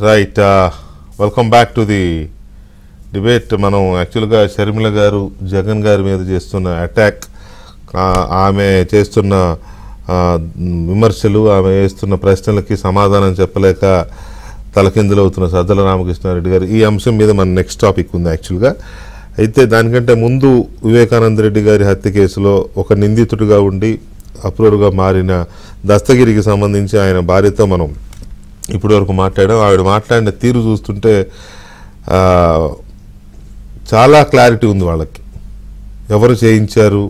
Right, welcome back to the debate. మనం యాక్చువల్గా షర్మిల గారు జగన్ గారి మీద చేస్తున్న అటాక్, ఆమె చేస్తున్న విమర్శలు, ఆమె వేస్తున్న ప్రశ్నలకి సమాధానం చెప్పలేక తలకిందులవుతున్న సజ్జల రామకృష్ణారెడ్డి గారు, ఈ అంశం మీద మన నెక్స్ట్ టాపిక్ ఉంది యాక్చువల్గా. అయితే దానికంటే ముందు వివేకానంద రెడ్డి గారి హత్య కేసులో ఒక నిందితుడిగా ఉండి అప్రూవర్గా మారిన దస్తగిరికి సంబంధించి ఆయన భార్యతో మనం ఇప్పటి వరకు మాట్లాడాం. ఆవిడ మాట్లాడిన తీరు చూస్తుంటే చాలా క్లారిటీ ఉంది వాళ్ళకి. ఎవరు చేయించారు,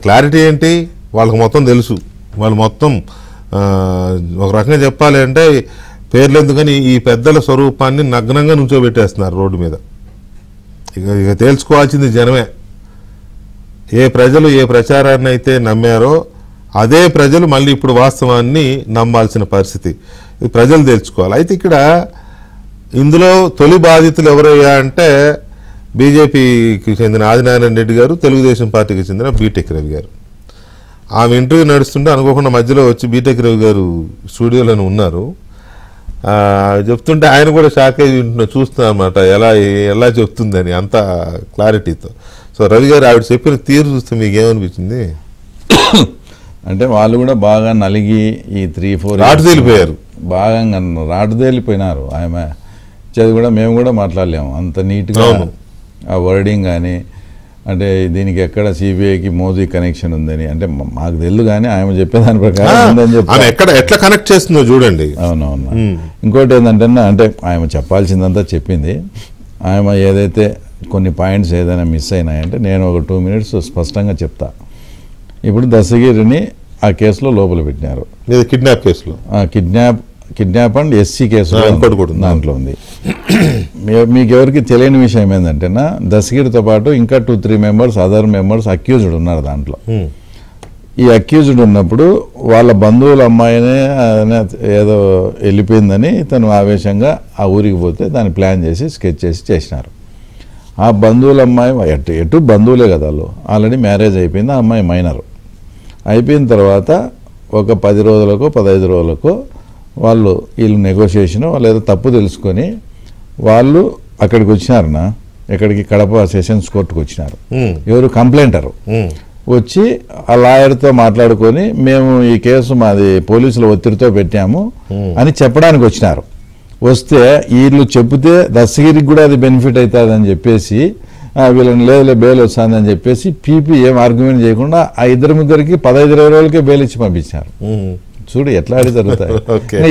క్లారిటీ ఏంటి, వాళ్ళకి మొత్తం తెలుసు. వాళ్ళు మొత్తం ఒక రకంగా చెప్పాలి అంటే పేర్లు ఎందుకని ఈ పెద్దల స్వరూపాన్ని నగ్నంగా నుంచోబెట్టేస్తున్నారు రోడ్డు మీద. ఇక తేల్చుకోవాల్సింది జనమే. ఏ ప్రజలు ఏ ప్రచారాన్ని అయితే నమ్మారో అదే ప్రజలు మళ్ళీ ఇప్పుడు వాస్తవాన్ని నమ్మాల్సిన పరిస్థితి. ఇది ప్రజలు తెలుసుకోవాలి. అయితే ఇక్కడ ఇందులో తొలి బాధితులు ఎవరయ్యా అంటే బీజేపీకి చెందిన ఆదినారాయణ రెడ్డి గారు, తెలుగుదేశం పార్టీకి చెందిన బీటెక్ రవి గారు. ఆమె ఇంటర్వ్యూ నడుస్తుంటే అనుకోకుండా మధ్యలో వచ్చి బీటెక్ రవి గారు స్టూడియోలోనే ఉన్నారు. చెప్తుంటే ఆయన కూడా షాక్ అయ్యి చూస్తున్నారు అనమాట, ఎలా చెప్తుందని అంత క్లారిటీతో. సో రవి గారు ఆవిడ చెప్పిన తీరు చూస్తే మీకు ఏమనిపించింది? అంటే వాళ్ళు కూడా బాగా నలిగి ఈ 3-4 రాటుదేలిపోయారు, బాగా రాటుదేలిపోయినారు. ఆమె చదివి కూడా మేము కూడా మాట్లాడలేము అంత నీట్గా. ఆ వర్డింగ్ కానీ, అంటే దీనికి ఎక్కడ సిబిఐకి మోదీ కనెక్షన్ ఉందని అంటే మాకు తెలియదు, కానీ ఆమె చెప్పేదాని ప్రకారం ఉందని చెప్పి ఎట్లా కనెక్ట్ చేస్తుందో చూడండి. అవునవును. ఇంకోటి ఏంటంటే అంటే ఆమె చెప్పాల్సిందంతా చెప్పింది. ఆమె ఏదైతే కొన్ని పాయింట్స్ ఏదైనా మిస్ అయినాయంటే నేను ఒక 2 minutes స్పష్టంగా చెప్తా. ఇప్పుడు దస్తగిరిని ఆ కేసులో లోపల పెట్టినారు, కిడ్నాప్ కేసులో. కిడ్నాప్ అండ్ ఎస్సీ కేసు దాంట్లో ఉంది. మీకు ఎవరికి తెలియని విషయం ఏంటంటేనా, దస్తగిరితో పాటు ఇంకా 2-3 members అదర్ మెంబర్స్ అక్యూజ్డ్ ఉన్నారు దాంట్లో. ఈ అక్యూజ్డ్ ఉన్నప్పుడు వాళ్ళ బంధువుల అమ్మాయినే ఏదో వెళ్ళిపోయిందని తను ఆవేశంగా ఆ ఊరికి పోతే దాన్ని ప్లాన్ చేసి స్కెచ్ చేసి చేసినారు. ఆ బంధువుల అమ్మాయి ఎటు బంధువులే కదా, వాళ్ళు ఆల్రెడీ మ్యారేజ్ అయిపోయింది. ఆ అమ్మాయి మైనర్ అయిపోయిన తర్వాత ఒక 10 రోజులకో 15 రోజులకో వాళ్ళు వీళ్ళు నెగోషియేషన్ లేదా తప్పు తెలుసుకొని వాళ్ళు అక్కడికి వచ్చినారనా, ఎక్కడికి కడప సెషన్స్ కోర్టుకు వచ్చినారు. ఎవరు కంప్లైంటరు వచ్చి ఆ లాయర్తో మాట్లాడుకొని మేము ఈ కేసు మాది పోలీసుల ఒత్తిడితో పెట్టాము అని చెప్పడానికి వచ్చినారు. వస్తే వీళ్ళు చెప్తే దస్తగిరికి కూడా అది బెనిఫిట్ అవుతుందని చెప్పేసి వీళ్ళని లేదులే బెయిల్ వస్తుందని చెప్పేసి పీపీ ఏం ఆర్గ్యుమెంట్ చేయకుండా ఆ 2-3 15-20 రోజులకే బెయిల్ ఇచ్చి పంపించారు. చూడు ఎట్లా ఆడి జరుగుతాయి.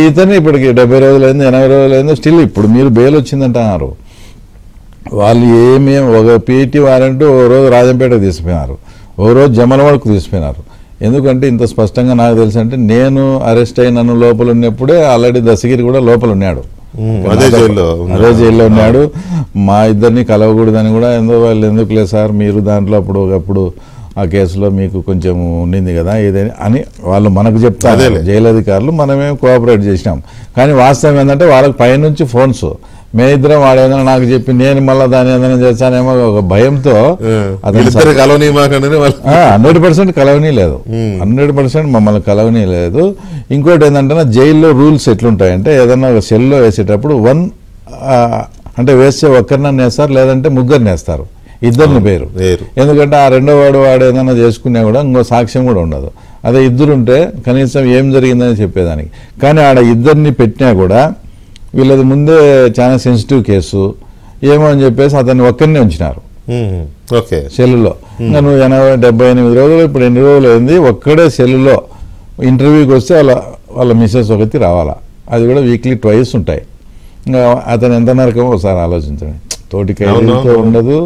ఇతను ఇప్పటికి 70 రోజులైంది, 80 రోజులైంది, స్టిల్ ఇప్పుడు మీరు బెయిల్ వచ్చిందంటున్నారు. వాళ్ళు ఒక పీటీ వారెంట్ ఓ రోజు రాజంపేటకు తీసుకుపోయినారు, ఓ రోజు జమలవాడకు తీసుకుపోయినారు. ఎందుకంటే ఇంత స్పష్టంగా నాకు తెలుసు అంటే నేను అరెస్ట్ అయి నన్ను లోపల ఉన్నప్పుడే ఆల్రెడీ దస్తగిరి కూడా లోపల ఉన్నాడు, అదే జైల్లో ఉన్నాడు. మా ఇద్దరిని కలవకూడదని కూడా వాళ్ళు ఎందుకులే సార్ మీరు దాంట్లో అప్పుడు ఆ కేసులో మీకు కొంచెం ఉండింది కదా ఏదైనా అని వాళ్ళు మనకు చెప్తారు జైలు అధికారులు. మనమేం కోఆపరేట్ చేసినాం. కానీ వాస్తవం ఏంటంటే వాళ్ళకి పైనుంచి ఫోన్స్, మేమిద్దరం వాడు ఏదైనా నాకు చెప్పి నేను మళ్ళీ దాన్ని ఏదైనా చేస్తానేమో ఒక భయంతో 100% కలవనీ లేదు, 100% మమ్మల్ని కలవనీ లేదు. ఇంకోటి ఏంటంటే జైల్లో రూల్స్ ఎట్లుంటాయంటే ఏదైనా ఒక సెల్లో వేసేటప్పుడు అంటే వేస్తే ఒక్కరిని వేస్తారు, లేదంటే ముగ్గురిని వేస్తారు, ఇద్దరిని పేరు. ఎందుకంటే ఆ రెండో వాడు ఏదైనా చేసుకున్నా కూడా ఇంకో సాక్ష్యం కూడా ఉండదు. అదే ఇద్దరుంటే కనీసం ఏం జరిగిందని చెప్పేదానికి. కానీ ఆడ ఇద్దరిని పెట్టినా కూడా వీళ్ళది ముందే చాలా సెన్సిటివ్ కేసు ఏమో అని చెప్పేసి అతన్ని ఒక్కరినే ఉంచినారు సెల్లులో. ఇంకా నువ్వు 80-78 రోజులు ఇప్పుడు ఎన్ని రోజులు అయింది, ఒక్కడే సెల్లులో ఇంటర్వ్యూకి వస్తే వాళ్ళ మిస్సెస్ ఒకటి రావాలా, అది కూడా వీక్లీ 2 ఉంటాయి. ఇంకా అతను ఎంత నరకమో ఒకసారి ఆలోచించండి. తోటి ఖైదీలతో ఉండదు,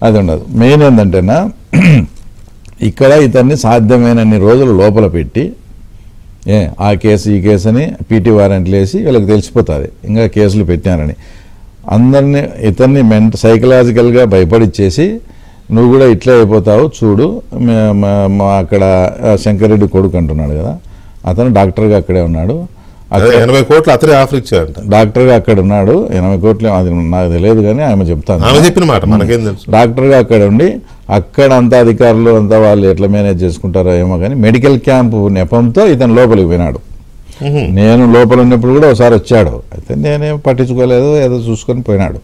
అది ఉండదు. మెయిన్ ఏంటంటేనా ఇక్కడ ఇతన్ని సాధ్యమైనన్ని రోజులు లోపల పెట్టి ఆ కేసు ఈ కేసు అని పీటీ వారెంట్లు వేసి వీళ్ళకి తెలిసిపోతుంది ఇంకా కేసులు పెట్టారని. అందరినీ ఇతన్ని సైకలాజికల్గా భయపడిచ్చేసి నువ్వు కూడా ఇట్లే అయిపోతావు చూడు. అక్కడ శంకరెడ్డి కొడుకు అంటున్నాడు కదా, అతను డాక్టర్గా అక్కడే ఉన్నాడు. 80 కోట్లు అతనే ఆఫర్ ఇచ్చారంట, డాక్టర్గా అక్కడ ఉన్నాడు. 80 కోట్లు అది నాకు తెలియదు, కానీ ఆమె చెప్తాను, ఆమె చెప్పిన మాట మనకేం తెలుసు. డాక్టర్గా అక్కడ ఉండి అక్కడ అంతా అధికారులు అంతా వాళ్ళు ఎట్లా మేనేజ్ చేసుకుంటారో ఏమో, కానీ మెడికల్ క్యాంపు నెపంతో ఇతను లోపలికి పోయినాడు. నేను లోపల ఉన్నప్పుడు కూడా ఒకసారి వచ్చాడు, అయితే నేనేం పట్టించుకోలేదు, ఏదో చూసుకొని పోయినాడు.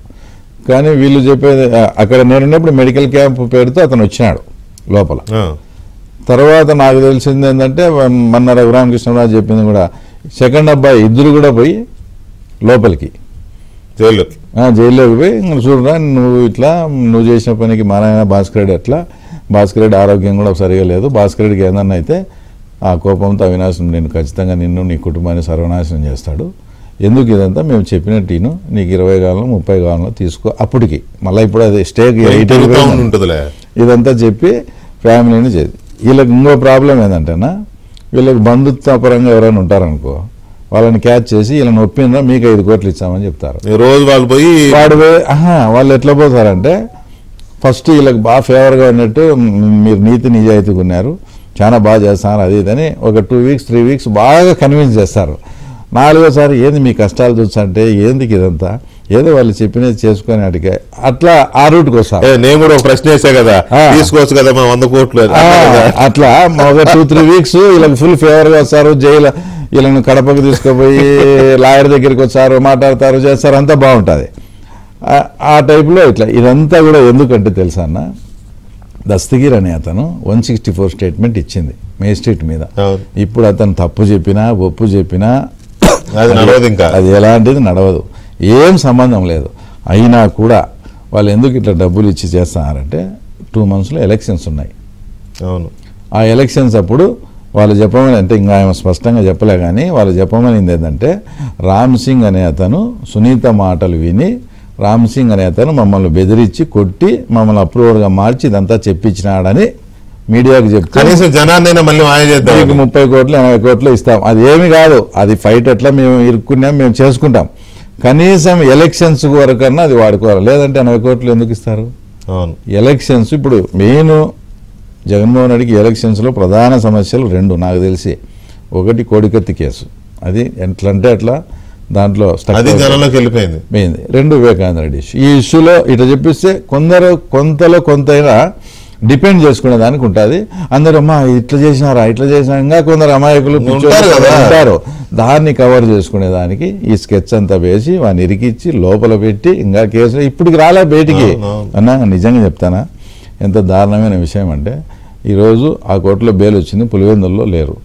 కానీ వీళ్ళు చెప్పేది అక్కడ నేనున్నప్పుడు మెడికల్ క్యాంప్ పేరుతో అతను వచ్చినాడు లోపల. తర్వాత నాకు తెలిసింది ఏంటంటే మొన్న రఘురామకృష్ణరాజు చెప్పింది కూడా, సెకండ్ అబ్బాయి ఇద్దరు కూడా పోయి లోపలికి జైల్లోకి పోయి చూడరా నువ్వు చేసిన పనికి మా నాయన భాస్కర్ రెడ్డి ఎట్లా, భాస్కర్ రెడ్డి ఆరోగ్యం కూడా సరిగా లేదు, భాస్కర్ రెడ్డికి ఏదన్నా అయితే ఆ కోపంతో అవినాశం నేను ఖచ్చితంగా నిన్ను నీ కుటుంబాన్ని సర్వనాశనం చేస్తాడు, ఎందుకు ఇదంతా మేము చెప్పినట్టు నీకు 20 కాలంలో 30 కాలంలో తీసుకో, అప్పటికి మళ్ళీ ఇప్పుడు అది స్టేక్ ఇదంతా చెప్పి ఫ్యామిలీని చేసి. వీళ్ళకి ఇంకో ప్రాబ్లం ఏంటంటేనా, వీళ్ళకి బంధుత్వపరంగా ఎవరైనా ఉంటారనుకో వాళ్ళని క్యాచ్ చేసి వీళ్ళని ఒప్పిందా మీకు 5 కోట్లు ఇచ్చామని చెప్తారు. రోజు వాళ్ళు పోయి వాళ్ళు ఎట్లా పోతారంటే ఫస్ట్ వీళ్ళకి బాగా ఫేవర్గా ఉన్నట్టు మీరు నీతి నిజాయితీగా ఉన్నారు, చాలా బాగా చేస్తున్నారు అది ఇదని ఒక 2 వీక్స్ 3 వీక్స్ బాగా కన్విన్స్ చేస్తారు. 4వసారి ఏంది మీ కష్టాలు చూస్తుంటే ఏందికి ఇదంతా, ఏదో వాళ్ళు చెప్పినది చేసుకుని అడిగా అట్లా ఆ రూట్కి వస్తారు. నేను కూడా ఒక ప్రశ్న వేసా కదా, తీసుకోవచ్చు కదా 100 కోట్లు అట్లా ఒక 2-3 వీక్స్ వీళ్ళకి ఫుల్ ఫేవర్గా వస్తారు. జైలు వీళ్ళని కడపకు తీసుకుపోయి లాయర్ దగ్గరికి వచ్చారు, మాట్లాడతారు, చేస్తారు, అంతా బాగుంటుంది. ఆ టైప్లో ఇట్లా ఇదంతా కూడా ఎందుకంటే తెలుసా అన్న, దస్తగిర్ అనే అతను 164 స్టేట్మెంట్ ఇచ్చింది మేజిస్ట్రేట్ మీద. ఇప్పుడు అతను తప్పు చెప్పినా ఒప్పు చెప్పినా అది ఎలాంటిది నడవదు, ఏం సంబంధం లేదు. అయినా కూడా వాళ్ళు ఎందుకు ఇట్లా డబ్బులు ఇచ్చి చేస్తున్నారంటే 2 monthsలో ఎలక్షన్స్ ఉన్నాయి. అవును, ఆ ఎలక్షన్స్ అప్పుడు వాళ్ళు చెప్పమని, అంటే ఇంకా ఆయన స్పష్టంగా చెప్పలే కానీ వాళ్ళు చెప్పమనింది ఏంటంటే, రామ్ సింగ్ అనే అతను సునీత మాటలు విని రామ్ సింగ్ అనే అతను మమ్మల్ని బెదిరించి కొట్టి మమ్మల్ని అప్రూవర్గా మార్చి ఇదంతా చెప్పించినాడని మీడియాకి చెప్తే కనీసం జనాన్ని మళ్ళీ మాయ చేద్దాం, 30 కోట్లు 80 కోట్లు ఇస్తాం, అది ఏమి కాదు, అది ఫైట్ ఎట్లా మేము ఇరుక్కున్నాం మేము చేసుకుంటాం, కనీసం ఎలక్షన్స్ వరకన్నా అది వాడుకోవాలి, లేదంటే 80 కోట్లు ఎందుకు ఇస్తారు. ఎలక్షన్స్ ఇప్పుడు మెయిన్ జగన్మోహన్ రెడ్డికి ఎలక్షన్స్లో ప్రధాన సమస్యలు 2 నాకు తెలిసి. ఒకటి కోడికత్తి కేసు, అది ఎట్లంటే అట్లా దాంట్లో జనంలోకి వెళ్ళిపోయింది. 2 వివేకానంద రెడ్డి ఇష్యూ. ఈ ఇష్యూలో ఇట్లా చెప్పిస్తే కొంతలో కొంతైనా డిపెండ్ చేసుకునే దానికి ఉంటుంది. అందరూ అమ్మా ఇట్లా చేసినారా ఇట్లా చేసినా, ఇంకా కొందరు అమాయకులు ఉంటారు, దాన్ని కవర్ చేసుకునే దానికి ఈ స్కెచ్ అంతా వేసి వాడిని ఇరికిచ్చి లోపల పెట్టి ఇంకా కేసు ఇప్పటికి రాలే బయటికి. అన్నా నిజంగా చెప్తానా, ఎంత దారుణమైన విషయం అంటే ఈరోజు ఆ కోర్టులో బెయిల్ వచ్చింది, పులివెందుల్లో లేరు,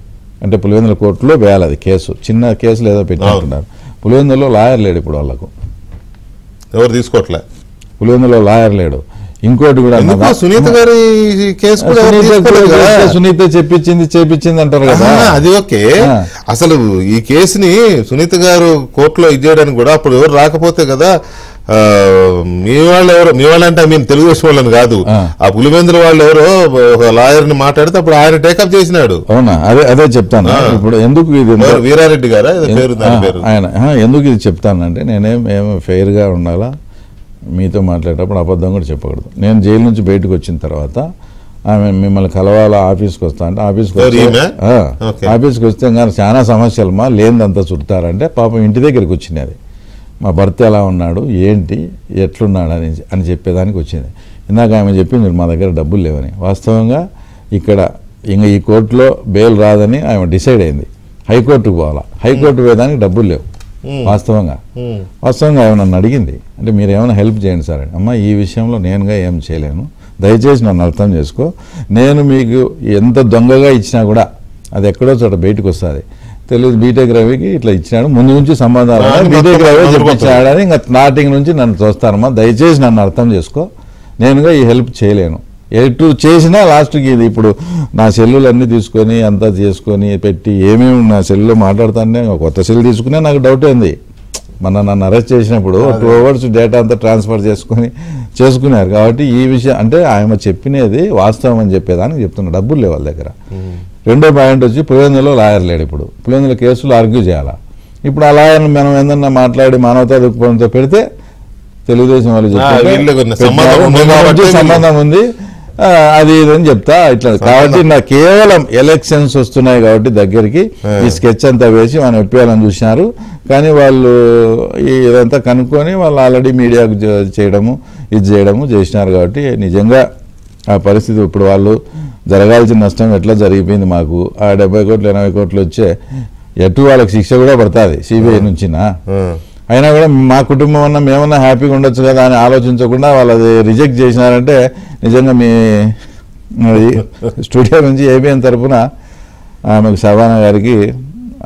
అంటే పులివెందుల కోర్టులో వేయాలి, అది కేసు చిన్న కేసులు ఏదో పెట్టినట్టున్నారు. పులివెందుల్లో లాయర్ లేడు ఇప్పుడు, వాళ్ళకు ఎవరు తీసుకోవట్లే, పులివెందులో లాయర్ లేడు. ఇంకోటి కూడా సునీత గారి కేసు సునీత చేపించింది అంటారు కదా, అది ఓకే. అసలు ఈ కేసుని సునీత గారు కోర్టులో ఇచ్చేయడానికి కూడా అప్పుడు ఎవరు రాకపోతే కదా, మీ వాళ్ళంటే మేము తెలుగుదేశం వాళ్ళని కాదు, ఆ పులివెందుల వాళ్ళు ఎవరో ఒక లాయర్ ని మాట్లాడితే అప్పుడు ఆయన టేకప్ చేసినాడు. అవునా, అదే చెప్తాను. ఇప్పుడు ఎందుకు ఇది వీరారెడ్డి గారా పేరు ఆయన, ఎందుకు ఇది చెప్తానంటే నేనేం ఫెయిర్ గా ఉండాలా, మీతో మాట్లాడేటప్పుడు అబద్ధం కూడా చెప్పకూడదు. నేను జైలు నుంచి బయటకు వచ్చిన తర్వాత ఆమె మిమ్మల్ని కలవాలా ఆఫీస్కి వస్తా అంటే ఆఫీస్కి వస్తే ఇంకా చాలా సమస్యలు మా లేనిదంతా చుడతారంటే పాపం ఇంటి దగ్గరికి వచ్చింది. అది మా భర్త ఎలా ఉన్నాడు ఏంటి ఎట్లున్నాడు అని చెప్పేదానికి వచ్చింది. ఇందాక ఆమె చెప్పింది మా దగ్గర డబ్బులు లేవని. వాస్తవంగా ఇక్కడ ఇంకా ఈ కోర్టులో బెయిల్ రాదని ఆమె డిసైడ్ అయింది, హైకోర్టుకు పోవాలా, హైకోర్టు పోయేదానికి డబ్బులు లేవు. వాస్తవంగా ఆమె నన్ను అడిగింది, అంటే మీరు ఏమైనా హెల్ప్ చేయండి సార్. అమ్మ ఈ విషయంలో నేనుగా ఏం చేయలేను, దయచేసి నన్ను అర్థం చేసుకో, నేను మీకు ఎంత దొంగగా ఇచ్చినా కూడా అది ఎక్కడో చోట బయటకు వస్తుంది. తెలియదు బీటెక్ రవికి ఇట్లా ఇచ్చినాడు, ముందు నుంచి సంబంధాలు బీటెక్ రవి చెప్పించాడని ఇంకా స్టార్టింగ్ నుంచి నన్ను చూస్తానమ్మా, దయచేసి నన్ను అర్థం చేసుకో, నేనుగా ఈ హెల్ప్ చేయలేను. ఎటు చేసినా లాస్ట్కి ఇది ఇప్పుడు నా సెల్లులన్నీ తీసుకొని అంతా చేసుకొని పెట్టి ఏమేమి నా సెల్లులో మాట్లాడుతానే కొత్త సెల్ తీసుకునే నాకు డౌట్ అయింది. నన్ను అరెస్ట్ చేసినప్పుడు 2 hours డేటా అంతా ట్రాన్స్ఫర్ చేసుకున్నారు. కాబట్టి ఈ విషయం అంటే ఆయన చెప్పినది వాస్తవం అని చెప్పేదానికి చెప్తున్నా, డబ్బులు లేవు వాళ్ళ దగ్గర. రెండో పాయింట్ వచ్చి పులివెందులో లాయర్ లేడు. ఇప్పుడు పులివెందుల కేసులు ఆర్గ్యూ చేయాలా, ఇప్పుడు ఆ లాయర్ని మనం ఏదన్నా మాట్లాడి మానవతా దృక్పథంతో పెడితే తెలుగుదేశం వాళ్ళు సంబంధం ఉంది అది ఇదని చెప్తా ఇట్లా. కాబట్టి నాకు కేవలం ఎలక్షన్స్ వస్తున్నాయి కాబట్టి దగ్గరికి ఈ స్కెచ్ అంతా వేసి మనం ఒప్పేయాలని చూసినారు. కానీ వాళ్ళు ఇదంతా కనుక్కొని వాళ్ళు ఆల్రెడీ మీడియాకు చేయడము చేసినారు. కాబట్టి నిజంగా ఆ పరిస్థితి ఇప్పుడు వాళ్ళు జరగాల్సిన నష్టం ఎట్లా జరిగిపోయింది. మాకు ఆ 70 కోట్లు 80 కోట్లు వచ్చే ఎటు వాళ్ళకి శిక్ష కూడా పడుతుంది సిబిఐ నుంచినా. అయినా కూడా మా కుటుంబం అన్నా మేమన్నా హ్యాపీగా ఉండొచ్చు కదా అని ఆలోచించకుండా వాళ్ళది రిజెక్ట్ చేసినారంటే నిజంగా మీ స్టూడియో నుంచి ఏబిఎన్ తరఫున ఆమెకు శబానా గారికి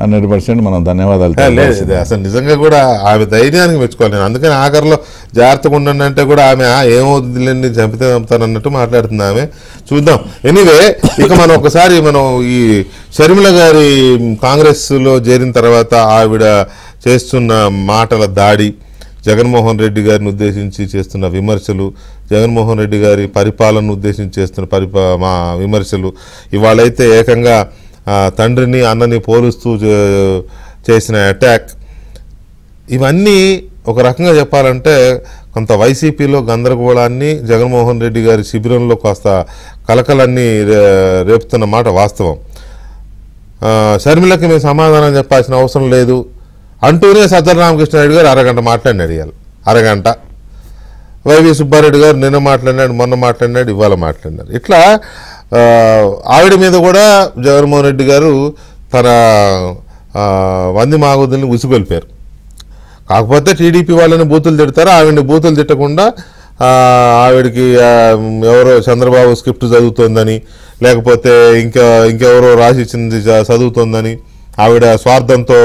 100% మనం ధన్యవాదాలు. లేదు అసలు నిజంగా కూడా ఆమె ధైర్యానికి మెచ్చుకోవాలి. నేను అందుకని ఆఖరిలో జాగ్రత్తగా ఉండండి అంటే కూడా ఆమె ఏమవుతుందిలేండి చంపితే చంపుతానన్నట్టు మాట్లాడుతుంది ఆమె. చూద్దాం. ఎనీవే, ఇక మనం ఒకసారి ఈ షర్మిల గారి కాంగ్రెస్లో చేరిన తర్వాత ఆవిడ చేస్తున్న మాటల దాడి, జగన్మోహన్ రెడ్డి గారిని ఉద్దేశించి చేస్తున్న విమర్శలు, జగన్మోహన్ రెడ్డి గారి పరిపాలనను ఉద్దేశించి చేస్తున్న విమర్శలు, ఇవాళైతే ఏకంగా తండ్రిని అన్నని పోలుస్తూ చేసిన అటాక్, ఇవన్నీ ఒక రకంగా చెప్పాలంటే కొంత వైసీపీలో గందరగోళాన్ని, జగన్మోహన్ రెడ్డి గారి శిబిరంలో కాస్త కలకలన్నీ రేపుతున్న మాట వాస్తవం. షర్మిలకి మేము సమాధానం చెప్పాల్సిన అవసరం లేదు అంటూనే సజ్జల రామకృష్ణారెడ్డి గారు అరగంట మాట్లాడినాడు. ఇవాళ అరగంట. వైవి సుబ్బారెడ్డి గారు నిన్న మాట్లాడినాడు, మొన్న మాట్లాడినాడు, ఇవాళ మాట్లాడినారు. ఇట్లా ఆవిడ మీద కూడా జగన్మోహన్ రెడ్డి గారు తన వంది మాగోదుల్ని ఉసిగొల్పారు. కాకపోతే టీడీపీ వాళ్ళని బూతులు తిడతారు, ఆవిడని బూతులు తిట్టకుండా ఆవిడకి ఎవరో చంద్రబాబు స్క్రిప్ట్ చదువుతోందని, లేకపోతే ఇంకెవరో రాసిచ్చింది చదువుతోందని, ఆవిడ స్వార్థంతో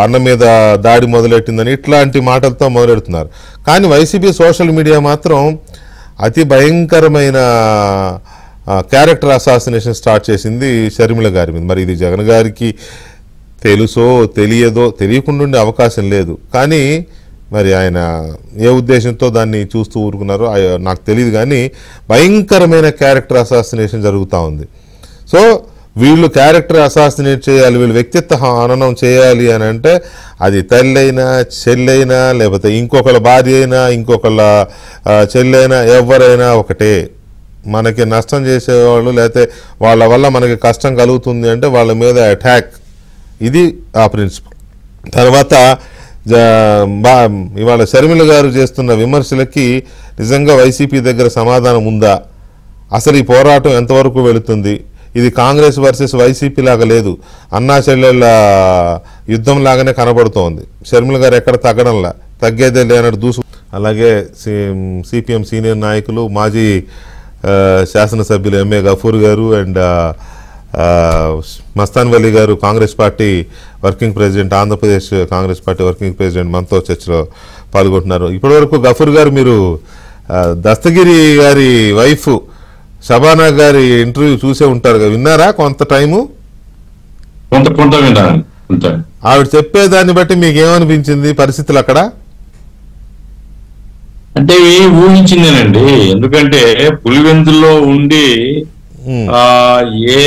అన్న మీద దాడి మొదలెట్టిందని ఇట్లాంటి మాటలతో మొదలెడుతున్నారు. కానీ వైసీపీ సోషల్ మీడియా మాత్రం అతి భయంకరమైన క్యారెక్టర్ అసాసినేషన్ స్టార్ట్ చేసింది షర్మిల గారి మీద. మరి ఇది జగన్ గారికి తెలుసో తెలియదో, తెలియకుండా ఉండే అవకాశం లేదు. కానీ మరి ఆయన ఏ ఉద్దేశంతో దాన్ని చూస్తూ ఊరుకున్నారో నాకు తెలియదు. కానీ భయంకరమైన క్యారెక్టర్ అసాసినేషన్ జరుగుతూ ఉంది. సో వీళ్ళు క్యారెక్టర్ అసాసినేట్ చేయాలి, వీళ్ళు వ్యక్తిత్వ హననం చేయాలి అని అంటే అది తల్లైనా చెల్లైనా లేకపోతే ఇంకొకళ్ళ భార్య అయినా ఇంకొకళ్ళ చెల్లైనా ఎవరైనా ఒకటే. మనకి నష్టం చేసేవాళ్ళు లేకపోతే వాళ్ళ వల్ల మనకి కష్టం కలుగుతుంది అంటే వాళ్ళ మీద అటాక్, ఇది ఆ ప్రిన్సిపల్. తర్వాత ఇవాళ షర్మిల గారు చేస్తున్న విమర్శలకి నిజంగా వైసీపీ దగ్గర సమాధానం ఉందా? అసలు ఈ పోరాటం ఎంతవరకు వెళుతుంది? ఇది కాంగ్రెస్ వర్సెస్ వైసీపీ లాగా లేదు, అన్నా చెల్లెళ్ళ యుద్ధం లాగానే కనబడుతోంది. షర్మిల గారు ఎక్కడ తగ్గడంలా, తగ్గేదే లేనట్టు దూసు. అలాగే సిపిఎం సీనియర్ నాయకులు, మాజీ శాసనసభ్యులు ఎంఏ గఫూర్ గారు అండ్ మస్తాన్ వలీ గారు, Congress party working president, Andhra Pradesh Congress party working president మనతో చర్చలో పాల్గొంటున్నారు. ఇప్పటివరకు గఫూర్ గారు మీరు దస్తగిరి గారి వైఫ్ శబానా గారి ఇంటర్వ్యూ చూసే ఉంటారు కదా, విన్నారా? కొంత టైము ఆవిడ చెప్పేదాన్ని బట్టి మీకు ఏమనిపించింది పరిస్థితులు అక్కడ? అంటే ఊహించిందేనండి. ఎందుకంటే పులివెందుల్లో ఉండి ఏ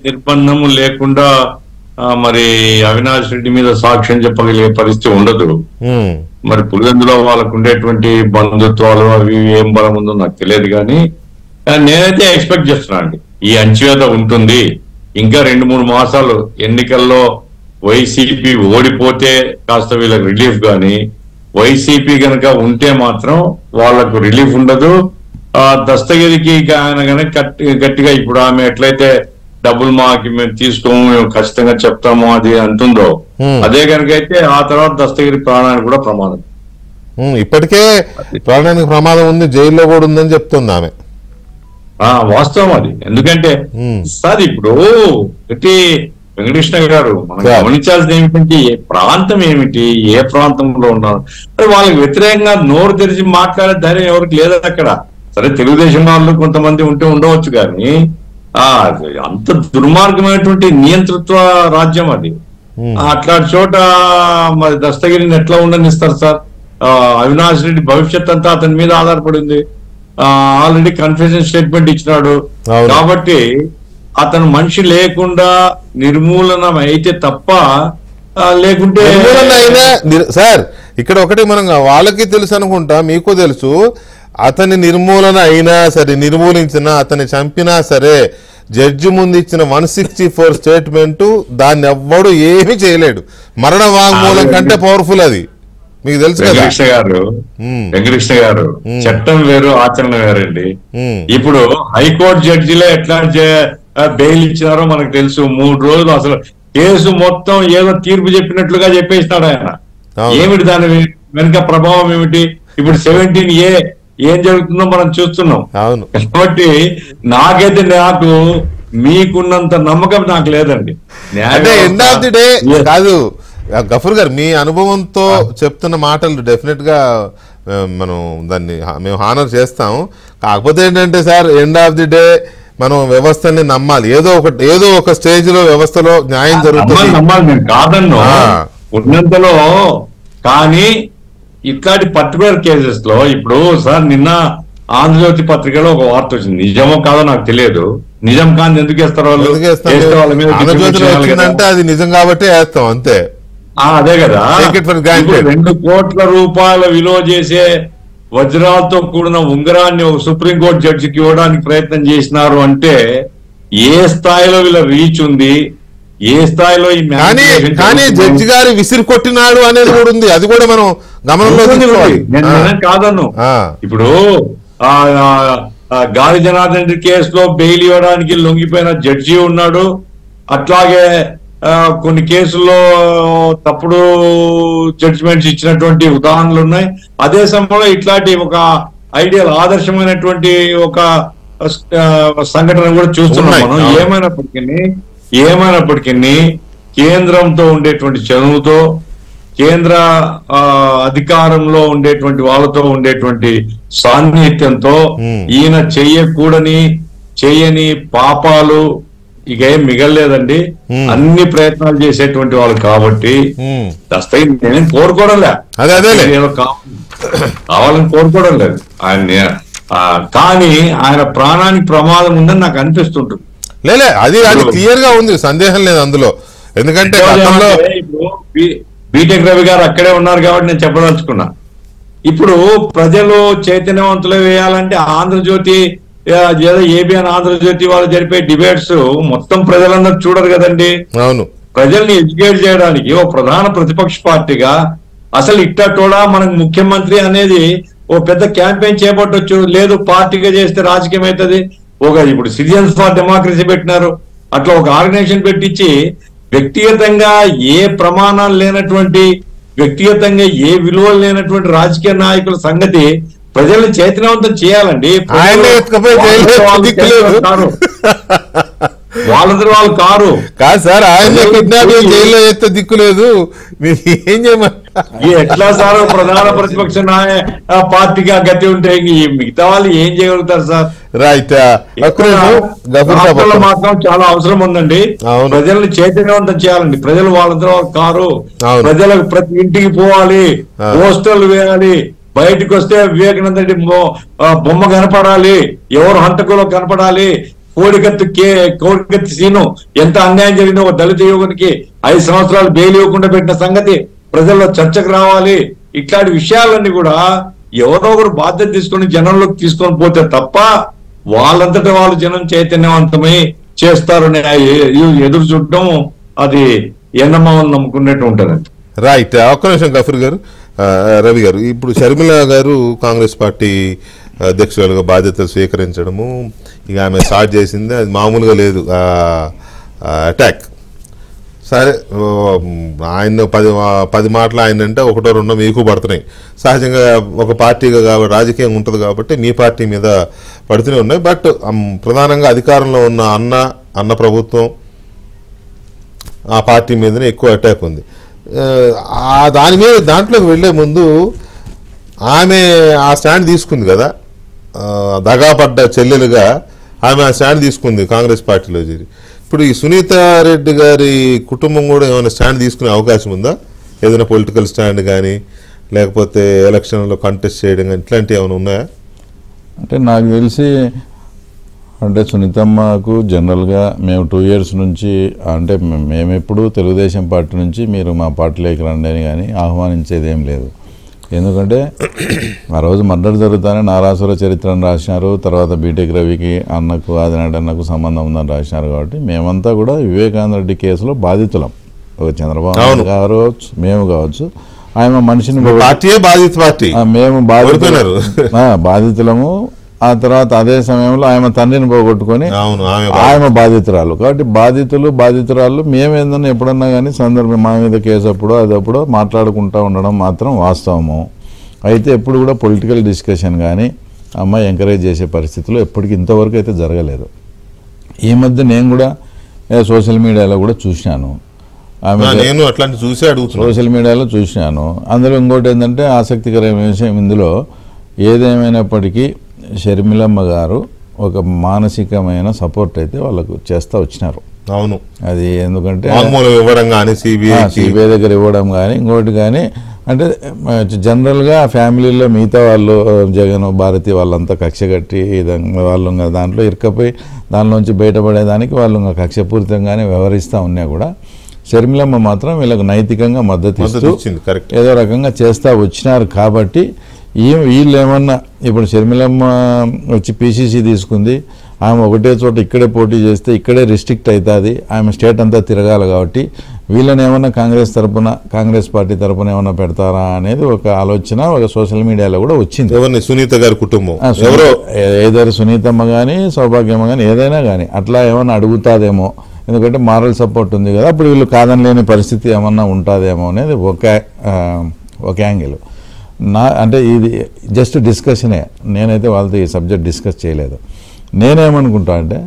నిర్బంధము లేకుండా మరి అవినాష్ రెడ్డి మీద సాక్ష్యం చెప్పగలిగే పరిస్థితి ఉండదు. మరి పులివెందులో వాళ్ళకు ఉండేటువంటి బంధుత్వాలు అవి ఏం బలం ఉందో నాకు తెలియదు. కానీ నేనైతే ఎక్స్పెక్ట్ చేస్తున్నా అండి, ఈ అంచువేత ఉంటుంది. ఇంకా 2-3 మాసాలు ఎన్నికల్లో వైసీపీ ఓడిపోతే కాస్త వీళ్ళకి రిలీఫ్, కానీ వైసీపీ కనుక ఉంటే మాత్రం వాళ్లకు రిలీఫ్ ఉండదు. దస్తగిరికి ఆయన కనుక గట్టిగా ఇప్పుడు ఆమె ఎట్లయితే డబ్బులు మాకి మేము తీసుకోము, మేము ఖచ్చితంగా చెప్తాము అది అంటుందో, అదే కనుక అయితే ఆ తర్వాత దస్తగిరి ప్రాణానికి కూడా ప్రమాదం. ఇప్పటికే ప్రాణానికి ప్రమాదం ఉంది, జైల్లో కూడా ఉందని చెప్తుంది ఆమె. వాస్తవం అది. ఎందుకంటే సార్ ఇప్పుడు వెంకటకృష్ణ గారు మనం గమనించాల్సింది ఏమిటంటే ప్రాంతం ఏమిటి, ఏ ప్రాంతంలో ఉన్నారు, మరి వాళ్ళకి వ్యతిరేకంగా నోరు తెరిచి మాట్లాడే ధైర్యం ఎవరికి లేదు అక్కడ. సరే తెలుగుదేశం వాళ్ళు కొంతమంది ఉండవచ్చు, కానీ అంత దుర్మార్గమైనటువంటి నియంతృత్వ రాజ్యం అది. అట్లాంటి చోట మరి దస్తగిరిని ఎట్లా ఉండనిస్తారు సార్? అవినాష్ రెడ్డి భవిష్యత్ అంతా అతని మీద ఆధారపడింది. ఆల్రెడీ కన్ఫెషన్ స్టేట్మెంట్ ఇచ్చినాడు. కాబట్టి అతను మనిషి లేకుండా నిర్మూలన అయితే తప్ప లేకుంటే సార్ ఇక్కడ ఒకటి మనం వాళ్ళకి తెలుసు అనుకుంటా, మీకు తెలుసు, అతని నిర్మూలన అయినా సరే, నిర్మూలించినా, అతన్ని చంపినా సరే, జడ్జి ముందు ఇచ్చిన 164 స్టేట్మెంట్ దాన్ని ఎవ్వడు ఏమీ చేయలేడు. మరణ వాంగ్మూలం కంటే పవర్ఫుల్ అది, మీకు తెలుసు కదా వెంకటకృష్ణ గారు. చట్టం వేరు, ఆచరణ వేరండి. ఇప్పుడు హైకోర్టు జడ్జిలే ఎట్లా బెయిల్ ఇచ్చినారో మనకు తెలుసు. 3 రోజులు అసలు కేసు మొత్తం ఏదో తీర్పు చెప్పినట్లుగా చెప్పేసినాడు ఆయన. ఏమిటి దాని వెనుక ప్రభావం ఏమిటి? ఇప్పుడు 17A ఏం జరుగుతుందో మనం చూస్తున్నాం. కాబట్టి నాకు మీకున్నంత నమ్మకం నాకు లేదండి. అంటే ఎండ్ ఆఫ్ ది డే కాదు గఫూర్ గారు, మీ అనుభవంతో చెప్తున్న మాటలు డెఫినెట్ గా మనం దాన్ని మేము హానర్ చేస్తాము. కాకపోతే ఏంటంటే sir, end of the day మనం వ్యవస్థని నమ్మాలి. ఏదో ఒక స్టేజ్ లో వ్యవస్థలో న్యాయం జరుగుతుంది, నమ్మాలి. నేను కాదన్ను ఉన్నంతలో. కానీ ఇట్లాంటి పర్టికులర్ కేసెస్ లో ఇప్పుడు సార్ నిన్న ఆంధ్రజ్యోతి పత్రికలో ఒక వార్త వచ్చింది, నిజమో కాదో నాకు తెలియదు. నిజం కాని ఎందుకు వేస్తారు వాళ్ళు? అంటే అది నిజం కాబట్టి వేస్తాం అంతే. అదే కదా, 2 కోట్ల రూపాయల విలువ చేసే వజ్రాలతో కూడిన ఉంగరాన్ని ఒక సుప్రీంకోర్టు జడ్జికి ఇవ్వడానికి ప్రయత్నం చేసినారు అంటే ఏ స్థాయిలో వీళ్ళ రీచ్ ఉంది, ఏ స్థాయిలో ఈ కానీ జడ్జి గారు విసిరి కొట్టినాడు అనేది కూడా ఉంది. అది కూడా మనం గమనంలో నేను కాదన్ను. ఇప్పుడు గాలి జనార్దన్ రెడ్డి కేసులో బెయిల్ ఇవ్వడానికి లొంగిపోయిన జడ్జి ఉన్నాడు. అట్లాగే కొన్ని కేసుల్లో తప్పుడు జడ్జిమెంట్స్ ఇచ్చినటువంటి ఉదాహరణలు ఉన్నాయి. అదే సమయంలో ఇట్లాంటి ఒక ఐడియల్ ఆదర్శమైనటువంటి ఒక సంఘటన కూడా చూస్తున్నాం మనం. ఏమైనప్పటికీ కేంద్రంతో ఉండేటువంటి చనువుతో, కేంద్ర అధికారంలో ఉండేటువంటి వాళ్ళతో ఉండేటువంటి సాన్నిహిత్యంతో ఈయన చెయ్యని పాపాలు ఇక ఏం మిగలలేదండి. అన్ని ప్రయత్నాలు చేసేటువంటి వాళ్ళు కాబట్టి నేనేం కోరుకోవడం లేదు, కావాలని కోరుకోవడం లేదు ఆయన. కానీ ఆయన ప్రాణానికి ప్రమాదం ఉందని నాకు అనిపిస్తుంటుంది. లేలే, అది క్లియర్ గా ఉంది, సందేహం లేదు అందులో. ఎందుకంటే ఇప్పుడు బీటెక్ రవి గారు అక్కడే ఉన్నారు కాబట్టి నేను చెప్పదలుచుకున్నా. ఇప్పుడు ప్రజలు చైతన్యవంతులు వేయాలంటే ఆంధ్రజ్యోతి ఏదో ఏబిఎన్ ఆంధ్రజ్యోతి వాళ్ళు జరిపే డిబేట్స్ మొత్తం ప్రజలందరూ చూడరు కదండి. అవును, ప్రజల్ని ఎడ్యుకేట్ చేయడానికి ఓ ప్రధాన ప్రతిపక్ష పార్టీగా అసలు ఇట్టటోడా మనకు ముఖ్యమంత్రి అనేది ఓ పెద్ద క్యాంపెయిన్ చేపట్టొచ్చు. లేదు పార్టీగా చేస్తే రాజకీయం అవుతుంది. ఇప్పుడు సిటిజన్స్ ఫర్ డెమోక్రసీ పెట్టినారు, అట్లా ఒక ఆర్గనైజేషన్ పెట్టించి వ్యక్తిగతంగా ఏ ప్రమాణాలు లేనటువంటి, వ్యక్తిగతంగా ఏ విలువలు లేనటువంటి రాజకీయ నాయకుల సంగతి ప్రజల్ని చైతన్యవంతం చేయాలండి. వాళ్ళందరూ వాళ్ళు కాదు సార్, ఆయన జైల్లో ఎత్తే దిక్కు లేదు. ఏం చేయమంటారు? ఎట్లా సార్ ప్రధాన ప్రతిపక్ష పార్టీగా గతి ఉంటే మిగతా వాళ్ళు ఏం చేయగలుగుతారు సార్? రైట్, మాత్రం చాలా అవసరం ఉందండి. ప్రజల్ని చైతన్యవంతం చేయాలండి. ప్రజలు వాళ్ళందరూ వాళ్ళు కారు. ప్రజలకు ప్రతి ఇంటికి పోవాలి, పోస్టర్లు వేయాలి, బయటకు వస్తే వివేకానంద రెడ్డి బొమ్మ కనపడాలి, ఎవరు హంతకులో కనపడాలి. కోడికత్తి సీను ఎంత అన్యాయం జరిగిందో ఒక దళిత యువకునికి 5 సంవత్సరాలు బెయిల్ ఇవ్వకుండా పెట్టిన సంగతి ప్రజల్లో చర్చకు రావాలి. ఇట్లాంటి విషయాలన్నీ కూడా ఎవరో ఒకరు బాధ్యత తీసుకొని జనంలోకి తీసుకొని పోతే తప్ప వాళ్ళంతటా వాళ్ళు జనం చైతన్యవంతమై చేస్తారని ఎదురు చూడటం అది ఎన్నమావని నమ్ముకున్నట్టు ఉంటుందండి. రైట్, ఒక్క నిమిషం గఫూర్ గారు, రవి గారు, ఇప్పుడు షర్మిల గారు కాంగ్రెస్ పార్టీ అధ్యక్షులుగా బాధ్యతలు స్వీకరించడము, ఇక ఆమె స్టార్ట్ చేసింది, అది మామూలుగా లేదు అటాక్. సరే, ఆయన 10 మాటలు ఆయన అంటే 1-2 మీకు పడుతున్నాయి. సహజంగా ఒక పార్టీగా కాబట్టి రాజకీయం ఉంటుంది కాబట్టి మీ పార్టీ మీద పడుతూనే ఉన్నాయి. బట్ ప్రధానంగా అధికారంలో ఉన్న అన్న ప్రభుత్వం ఆ పార్టీ మీదనే ఎక్కువ అటాక్ ఉంది. దాంట్లోకి వెళ్లే ముందు ఆమె ఆ స్టాండ్ తీసుకుంది కదా, దగాపడ్డ చెల్లెలుగా ఆమె ఆ స్టాండ్ తీసుకుంది కాంగ్రెస్ పార్టీలో చేరి. ఇప్పుడు ఈ సునీతారెడ్డి గారి కుటుంబం కూడా ఏమైనా స్టాండ్ తీసుకునే అవకాశం ఉందా? ఏదైనా పొలిటికల్ స్టాండ్ కానీ లేకపోతే ఎలక్షన్లో కంటెస్ట్ చేయడం కానీ ఇట్లాంటివి ఏమైనా ఉన్నాయా? అంటే నాకు తెలిసి అంటే సునీతమ్మకు జనరల్గా మేము 2 years నుంచి అంటే మేమెప్పుడు తెలుగుదేశం పార్టీ నుంచి మీరు మా పార్టీలోకి రండి అని కానీ ఆహ్వానించేది ఏం లేదు. ఎందుకంటే ఆ రోజు మర్డర్ జరుగుతానే నారాసుర చరిత్రను రాసినారు, తర్వాత బీటెక్ రవికి అన్నకు ఆదినాటి అన్నకు సంబంధం ఉందని రాసినారు. కాబట్టి మేమంతా కూడా వివేకానంద రెడ్డి కేసులో బాధితులం. చంద్రబాబు నాయుడు గారు మేము కావచ్చు, ఆయన మనిషిని మేము బాధితులము. ఆ తర్వాత అదే సమయంలో ఆమె తండ్రిని పోగొట్టుకొని ఆమె బాధితురాలు. కాబట్టి బాధితురాలు మేమేందన్నా ఎప్పుడన్నా కానీ సందర్భం మా మీద కేసు అప్పుడు అదప్పుడు మాట్లాడుకుంటూ ఉండడం మాత్రం వాస్తవము. అయితే ఎప్పుడు కూడా పొలిటికల్ డిస్కషన్ కానీ అమ్మాయి ఎంకరేజ్ చేసే పరిస్థితులు ఎప్పటికీ ఇంతవరకు అయితే జరగలేదు. ఈ మధ్య నేను కూడా సోషల్ మీడియాలో కూడా చూసినాను, సోషల్ మీడియాలో చూసినాను. అందులో ఇంకోటి ఏంటంటే ఆసక్తికరమైన విషయం, ఇందులో ఏదేమైనప్పటికీ షర్మిలమ్మ గారు ఒక మానసికమైన సపోర్ట్ అయితే వాళ్ళకు చేస్తూ వచ్చినారు. అవును, అది ఎందుకంటే సిబిఐ దగ్గర ఇవ్వడం కానీ ఇంకోటి కానీ, అంటే జనరల్గా ఫ్యామిలీలో మిగతా వాళ్ళు జగన్ భారతి వాళ్ళంతా కక్ష కట్టి వాళ్ళు దాంట్లో ఇరుక్కపోయి దానిలోంచి బయటపడేదానికి వాళ్ళు కక్షపూరితంగానే వ్యవహరిస్తూ ఉన్నా కూడా షర్మిలమ్మ మాత్రం వీళ్ళకు నైతికంగా మద్దతు ఇస్తూ ఏదో రకంగా చేస్తూ వచ్చినారు. కాబట్టి వీళ్ళు ఏమన్నా ఇప్పుడు షర్మిలమ్మ వచ్చి పిసిసి తీసుకుంది, ఆమె ఒకటే చోట ఇక్కడే పోటీ చేస్తే ఇక్కడే రిస్ట్రిక్ట్ అవుతుంది, ఆమె స్టేట్ అంతా తిరగాలి. కాబట్టి వీళ్ళని ఏమన్నా కాంగ్రెస్ పార్టీ తరపున ఏమన్నా పెడతారా అనేది ఒక ఆలోచన ఒక సోషల్ మీడియాలో కూడా వచ్చింది. సునీత గారి కుటుంబం ఏదో సునీతమ్మ కానీ సౌభాగ్యమ్మ కానీ ఏదైనా కానీ అట్లా ఏమన్నా అడుగుతాదేమో, ఎందుకంటే మారల్ సపోర్ట్ ఉంది కదా, అప్పుడు వీళ్ళు కాదనలేని పరిస్థితి ఏమన్నా ఉంటుందేమో అనేది ఒక యాంగిల్. అంటే ఇది జస్ట్ డిస్కషనే, నేనైతే వాళ్ళతో ఈ సబ్జెక్ట్ డిస్కస్ చేయలేదు. నేనేమనుకుంటా అంటే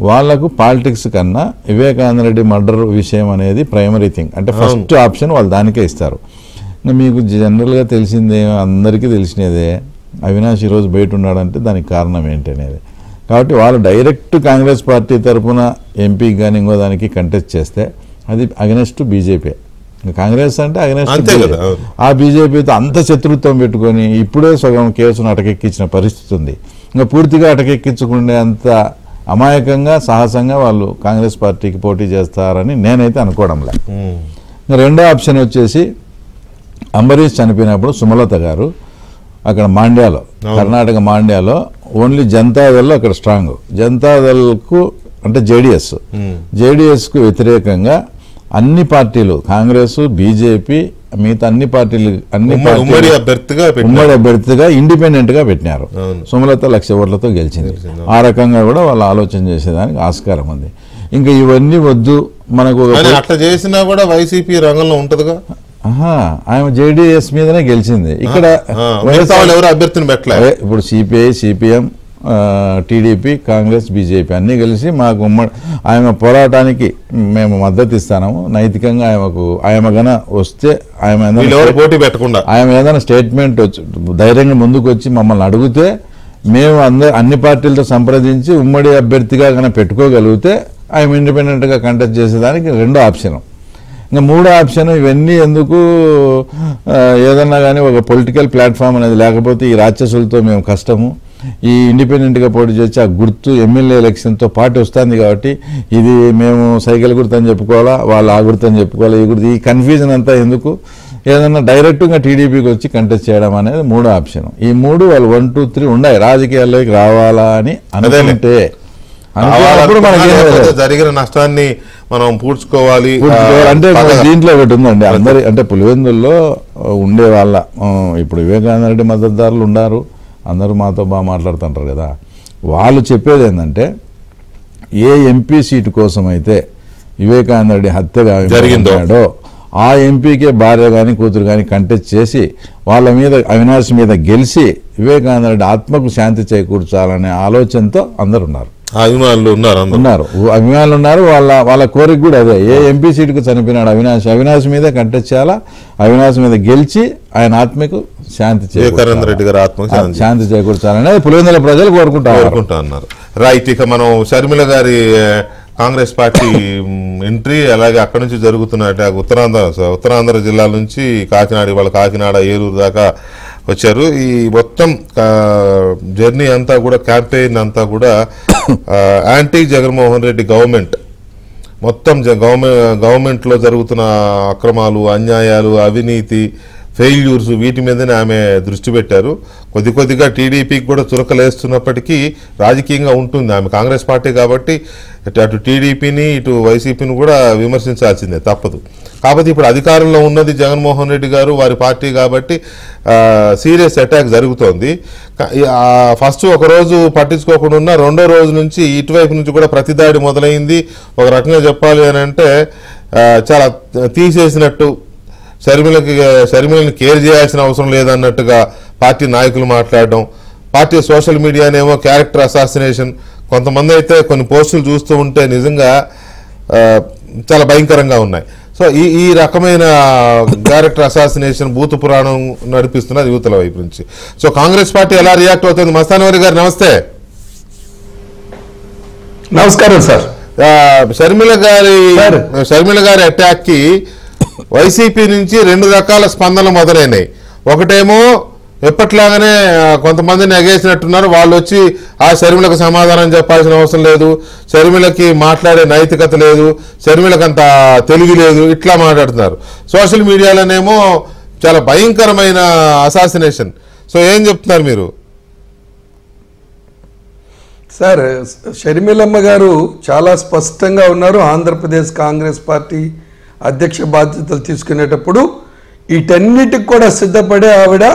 వాళ్లకు పాలిటిక్స్ కన్నా వివేకానంద రెడ్డి మర్డర్ విషయం అనేది ప్రైమరీ థింగ్, అంటే ఫస్ట్ ఆప్షన్ వాళ్ళు దానికే ఇస్తారు. మీకు జనరల్గా తెలిసిందే, అందరికీ తెలిసినదే అవినాష్ ఈరోజు బయట ఉన్నాడంటే దానికి కారణం ఏంటి అనేది. కాబట్టి వాళ్ళు డైరెక్ట్ కాంగ్రెస్ పార్టీ తరఫున ఎంపీకి కానీ ఇంకో దానికి కంటెస్ట్ చేస్తే అది అగెనెస్ట్ బీజేపీ. కాంగ్రెస్ అంటే అగెనెస్ట్ ఆ బీజేపీతో అంత శత్రుత్వం పెట్టుకొని ఇప్పుడే సగం కేసును అటకెక్కించిన పరిస్థితి ఉంది. ఇంకా పూర్తిగా అటకెక్కించుకునే అంత అమాయకంగా సాహసంగా వాళ్ళు కాంగ్రెస్ పార్టీకి పోటీ చేస్తారని నేనైతే అనుకోవడంలే. ఇంకా రెండో ఆప్షన్ వచ్చేసి అంబరీష్ చనిపోయినప్పుడు సుమలత గారు అక్కడ మాండ్యాలో, కర్ణాటక మాండ్యాలో ఓన్లీ జనతాదళ్ అక్కడ స్ట్రాంగ్, జనతాదళ్కు అంటే జేడిఎస్కు వ్యతిరేకంగా అన్ని పార్టీలు కాంగ్రెస్ బీజేపీ మిగతా అన్ని పార్టీలు ఉమ్మడి అభ్యర్థిగా ఇండిపెండెంట్ గా పెట్టినారు. సుమలత 1,00,000 ఓట్లతో గెలిచింది. ఆ రకంగా కూడా వాళ్ళు ఆలోచన చేసేదానికి ఆస్కారం ఉంది. ఇంకా ఇవన్నీ వద్దు మనకు అట్లా చేసినా కూడా వైసీపీ రంగంలో ఉంటదిగా. ఆమె జేడీఎస్ మీదనే గెలిచింది. ఇక్కడ ఎవరు అభ్యర్థిని పెట్టలేదు. ఇప్పుడు CPI CPM TDP Congress BJP అన్నీ కలిసి మాకు ఆమె పోరాటానికి మేము మద్దతు ఇస్తాము. నైతికంగా ఆమె గన వస్తే పోటీ పెట్టకుండా ఆమె ఏదైనా స్టేట్మెంట్ ధైర్యంగా ముందుకు వచ్చి మమ్మల్ని అడిగితే మేము అన్ని పార్టీలతో సంప్రదించి ఉమ్మడి అభ్యర్థిగా కనుక పెట్టుకోగలిగితే ఆమె ఇండిపెండెంట్గా కంటెస్ట్ చేసేదానికి రెండో ఆప్షన్. ఇంకా మూడో ఆప్షన్ ఇవన్నీ ఎందుకు, ఏదన్నా కానీ ఒక పొలిటికల్ ప్లాట్ఫామ్ అనేది లేకపోతే ఈ రాక్షసులతో మేము కష్టము, ఈ ఇండిపెండెంట్గా పోటీ చేసి ఆ గుర్తు ఎమ్మెల్యే ఎలక్షన్తో పాటు వస్తుంది కాబట్టి ఇది మేము సైకిల్ గుర్తు అని చెప్పుకోవాలా, వాళ్ళు ఆ గుర్తు అని చెప్పుకోవాలా, ఈ గుర్తు, ఈ కన్ఫ్యూజన్ అంతా ఎందుకు, ఏదన్నా డైరెక్ట్గా టీడీపీకి వచ్చి కంటెస్ట్ చేయడం అనేది మూడో ఆప్షన్. ఈ మూడు వాళ్ళు 1, 2, 3 ఉన్నాయి రాజకీయాల్లోకి రావాలా అని అనుకుంటే జరిగిన నష్టాన్ని మనం పూడ్చుకోవాలి అంటే దీంట్లో ఒకటి ఉందండి. అందరి అంటే పులివెందుల్లో ఉండే వాళ్ళ ఇప్పుడు వివేకానంద రెడ్డి మద్దతుదారులు ఉన్నారు, అందరూ మాతో బాగా మాట్లాడుతుంటారు కదా, వాళ్ళు చెప్పేది ఏంటంటే ఏ ఎంపీ సీటు కోసం అయితే వివేకానంద రెడ్డి హత్య జరిగిందో ఆ ఎంపీకే భార్య కానీ కూతురు కానీ కంటెస్ట్ చేసి వాళ్ళ మీద అవినాష్ మీద గెలిచి వివేకానంద రెడ్డి ఆత్మకు శాంతి చేకూర్చాలనే ఆలోచనతో అందరు ఉన్నారు. అభిమానులు ఉన్నారు. వాళ్ళ కోరిక కూడా అదే. ఏ ఎంపీ సీటుకు చనిపోయినాడు అవినాష్ మీద కంటెస్ట్ చేయాలా, అవినాష్ మీద గెలిచి ఆయన ఆత్మకు శాంతి చేకూర్చాలనేది పులివెందుల ప్రజలు కోరుకుంటున్నారు. రైట్. ఇక మనం షర్మిల గారి కాంగ్రెస్ పార్టీ ఎంట్రీ, అలాగే అక్కడి నుంచి జరుగుతున్న ఉత్తరాంధ్ర జిల్లాల నుంచి కాకినాడ ఏలూరు దాకా వచ్చారు. ఈ మొత్తం జర్నీ అంతా కూడా, క్యాంపెయిన్ అంతా కూడా యాంటీ జగన్మోహన్ రెడ్డి గవర్నమెంట్, మొత్తం గవర్నమెంట్లో జరుగుతున్న అక్రమాలు, అన్యాయాలు, అవినీతి ఫెయిల్యూర్స్ వీటి మీదనే ఆమె దృష్టి పెట్టారు. కొద్దిగా టీడీపీకి కూడా చురకలేస్తున్నప్పటికీ రాజకీయంగా ఉంటుంది. ఆమె కాంగ్రెస్ పార్టీ కాబట్టి అటు టీడీపీని ఇటు వైసీపీని కూడా విమర్శించాల్సిందే, తప్పదు. కాకపోతే ఇప్పుడు అధికారంలో ఉన్నది జగన్మోహన్ రెడ్డి గారు, వారి పార్టీ కాబట్టి సీరియస్ అటాక్ జరుగుతోంది. ఫస్ట్ ఒక రోజు పట్టించుకోకుండా ఉన్న రెండో రోజు నుంచి ఇటువైపు నుంచి కూడా ప్రతిదాడి మొదలైంది. ఒక రకంగా చెప్పాలి అని అంటే చాలా తీసేసినట్టు, షర్మిలని కేర్ చేయాల్సిన అవసరం లేదన్నట్టుగా పార్టీ నాయకులు మాట్లాడడం, పార్టీ సోషల్ మీడియానేమో క్యారెక్టర్ అసాసినేషన్, కొంతమంది అయితే కొన్ని పోస్టులు చూస్తూ ఉంటే నిజంగా చాలా భయంకరంగా ఉన్నాయి. సో ఈ రకమైన క్యారెక్టర్ అసాసినేషన్ భూత పురాణం నడిపిస్తున్నది యువతల వైపు నుంచి. సో కాంగ్రెస్ పార్టీ ఎలా రియాక్ట్ అవుతుంది? మస్తానవరి గారు నమస్తే. నమస్కారం సార్. షర్మిల గారి అటాక్ కి వైసీపీ నుంచి రెండు రకాల స్పందనలు మొదలైనాయి. ఒకటేమో ఎప్పట్లాగానే కొంతమందిని ఎగేసినట్టున్నారు, వాళ్ళు వచ్చి ఆ షర్మిలకు సమాధానం చెప్పాల్సిన అవసరం లేదు, షర్మిలకి మాట్లాడే నైతికత లేదు, షర్మిలకు అంత తెలివి లేదు, ఇట్లా మాట్లాడుతున్నారు. సోషల్ మీడియాలోనేమో చాలా భయంకరమైన అసాసినేషన్. సో ఏం చెప్తున్నారు మీరు? సార్, షర్మిలమ్మ గారు చాలా స్పష్టంగా ఉన్నారు. ఆంధ్రప్రదేశ్ కాంగ్రెస్ పార్టీ అధ్యక్ష బాధ్యతలు తీసుకునేటప్పుడు వీటన్నిటికి కూడా సిద్ధపడే ఆవిడ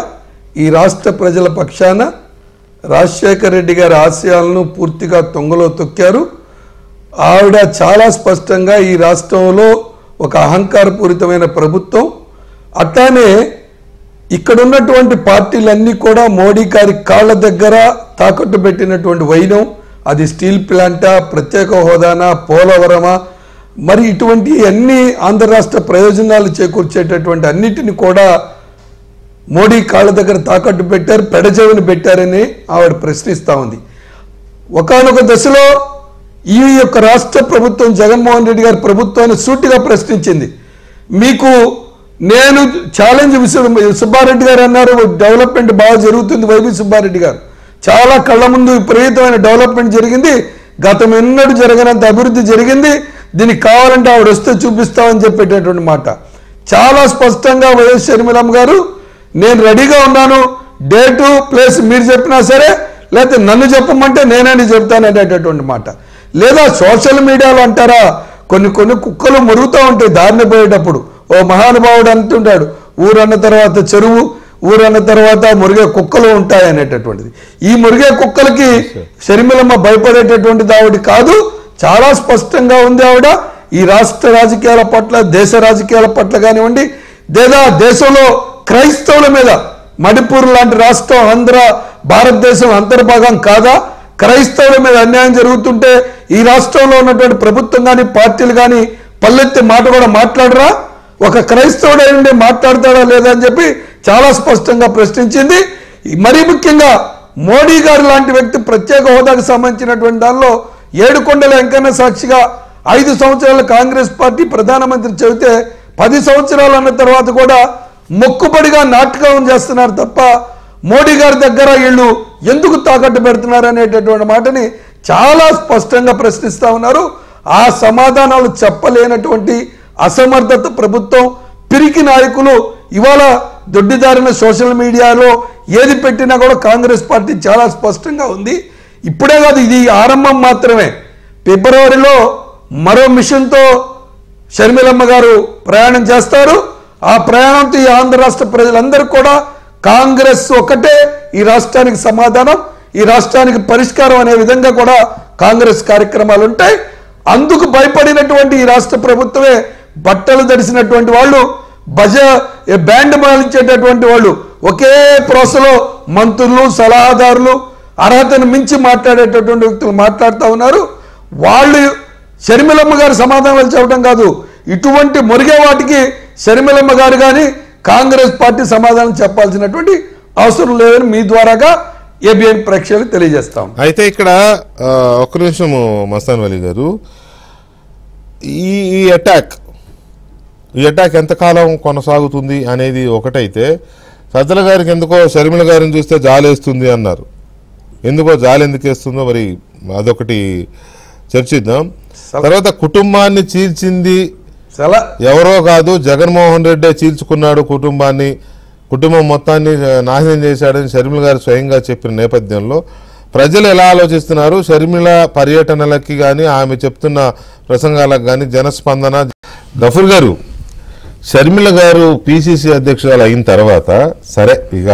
ఈ రాష్ట్ర ప్రజల పక్షాన రాజశేఖర రెడ్డి గారి ఆశయాలను పూర్తిగా తొంగలో తొక్కారు. ఆవిడ చాలా స్పష్టంగా ఈ రాష్ట్రంలో ఒక అహంకారపూరితమైన ప్రభుత్వం, అట్లానే ఇక్కడున్నటువంటి పార్టీలన్నీ కూడా మోడీ గారి కాళ్ళ దగ్గర తాకట్టు పెట్టినటువంటి వైనం, అది స్టీల్ ప్లాంటా, ప్రత్యేక హోదానా, పోలవరమా, మరి ఇటువంటి అన్ని ఆంధ్ర రాష్ట్ర ప్రయోజనాలు చేకూర్చేటటువంటి అన్నిటిని కూడా మోడీ కాళ్ళ దగ్గర తాకట్టు పెట్టారు, పెడచెవిని పెట్టారని ఆవిడ ప్రశ్నిస్తూ ఉంది. ఒకానొక దశలో ఈ యొక్క రాష్ట్ర ప్రభుత్వం జగన్మోహన్ రెడ్డి గారి ప్రభుత్వాన్ని సూటిగా ప్రశ్నించింది. మీకు నేను ఛాలెంజ్ సుబ్బారెడ్డి గారు అన్నారు, డెవలప్మెంట్ బాగా జరుగుతుంది. వైవి సుబ్బారెడ్డి గారు చాలా కళ్ళ ముందు విపరీతమైన డెవలప్మెంట్ జరిగింది, గతం ఎన్నడూ జరగనంత అభివృద్ధి జరిగింది, దీనికి కావాలంటే ఆవిడ వస్తే చూపిస్తామని చెప్పేటటువంటి మాట. చాలా స్పష్టంగా వైఎస్ షర్మిలమ్మ గారు నేను రెడీగా ఉన్నాను, డేటు ప్లేస్ మీరు చెప్పినా సరే, లేకపోతే నన్ను చెప్పమంటే నేనే చెప్తాను అనేటటువంటి మాట. లేదా సోషల్ మీడియాలో అంటారా, కొన్ని కుక్కలు మురుగుతూ ఉంటాయి దారిని పోయేటప్పుడు. ఓ మహానుభావుడు అంటుంటాడు, ఊరన్న తర్వాత చెరువు, ఊరన్న తర్వాత మురిగే కుక్కలు ఉంటాయి అనేటటువంటిది. ఈ మురిగే కుక్కలకి షర్మిలమ్మ భయపడేటటువంటిది ఆవిడ కాదు. చాలా స్పష్టంగా ఉంది ఆవిడ ఈ రాష్ట్ర రాజకీయాల పట్ల, దేశ రాజకీయాల పట్ల కానివ్వండి, లేదా దేశంలో క్రైస్తవుల మీద, మణిపూర్ లాంటి రాష్ట్రం ఆంధ్ర భారతదేశం అంతర్భాగం కాదా, క్రైస్తవుల మీద అన్యాయం జరుగుతుంటే ఈ రాష్ట్రంలో ఉన్నటువంటి ప్రభుత్వం కానీ పార్టీలు కానీ పల్లెత్తి మాట కూడా మాట్లాడరా? ఒక క్రైస్తవుడు అయి మాట్లాడతాడా లేదా అని చెప్పి చాలా స్పష్టంగా ప్రశ్నించింది. మరీ ముఖ్యంగా మోడీ గారు లాంటి వ్యక్తి ప్రత్యేక హోదాకు సంబంధించినటువంటి దానిలో ఏడుకొండల వెంకన్న సాక్షిగా 5 సంవత్సరాల కాంగ్రెస్ పార్టీ ప్రధానమంత్రి చెబితే 10 సంవత్సరాలు అన్న తర్వాత కూడా మొక్కుబడిగా నాటకం చేస్తున్నారు తప్ప మోడీ గారి దగ్గర వీళ్ళు ఎందుకు తాకట్టు పెడుతున్నారు అనేటటువంటి మాటని చాలా స్పష్టంగా ప్రశ్నిస్తూ ఉన్నారు. ఆ సమాధానాలు చెప్పలేనటువంటి అసమర్థత ప్రభుత్వం, పిరికి నాయకులు ఇవాళ దొడ్డిదారిన సోషల్ మీడియాలో ఏది పెట్టినా కూడా కాంగ్రెస్ పార్టీ చాలా స్పష్టంగా ఉంది. ఇప్పుడే కాదు, ఇది ఆరంభం మాత్రమే. ఫిబ్రవరిలో మరో మిషన్తో షర్మిలమ్మ గారు ప్రయాణం చేస్తారు. ఆ ప్రయాణంతో ఈ ఆంధ్ర రాష్ట్ర ప్రజలందరూ కూడా కాంగ్రెస్ ఒకటే ఈ రాష్ట్రానికి సమాధానం, ఈ రాష్ట్రానికి పరిష్కారం అనే విధంగా కూడా కాంగ్రెస్ కార్యక్రమాలు ఉంటాయి. అందుకు భయపడినటువంటి ఈ రాష్ట్ర ప్రభుత్వమే బట్టలు దడిసినటువంటి వాళ్ళు, బ్యాండ్ మాలించేటటువంటి వాళ్ళు, ఒకే ప్రాసలో మంత్రులు, సలహాదారులు, అర్హతను మించి మాట్లాడేటటువంటి వ్యక్తులు మాట్లాడుతూ ఉన్నారు. వాళ్ళు షర్మిలమ్మ గారి సమాధానాలు చెప్పడం కాదు, ఇటువంటి మురిగే వాటికి షర్మిలమ్మ గారు కానీ కాంగ్రెస్ పార్టీ సమాధానం చెప్పాల్సినటువంటి అవసరం లేదని మీ ద్వారాగా ఏబిఎన్ ప్రేక్షకులకు తెలియజేస్తాం. అయితే ఇక్కడ ఒక్క నిమిషము మస్తాన్ వలి గారు, ఈ అటాక్ ఎంతకాలం కొనసాగుతుంది అనేది ఒకటైతే, సజ్జల గారికి ఎందుకో షర్మిల గారిని చూస్తే జాలేస్తుంది అన్నారు. ఎందుకో జాలి ఎందుకు వేస్తుందో మరి అదొకటి చర్చిద్దాం. తర్వాత కుటుంబాన్ని చీల్చింది ఎవరో కాదు, జగన్మోహన్ రెడ్డి చీల్చుకున్నాడు కుటుంబాన్ని. కుటుంబం మొత్తాన్ని నాశనం చేశాడని షర్మిల గారు స్వయంగా చెప్పిన నేపథ్యంలో ప్రజలు ఎలా ఆలోచిస్తున్నారు? షర్మిల పర్యటనలకి కానీ ఆమె చెప్తున్న ప్రసంగాలకు కానీ జనస్పందన. గఫూర్ గారు, షర్మిల గారు పిసిసి అధ్యక్షురాలు అయిన తర్వాత సరే, ఇక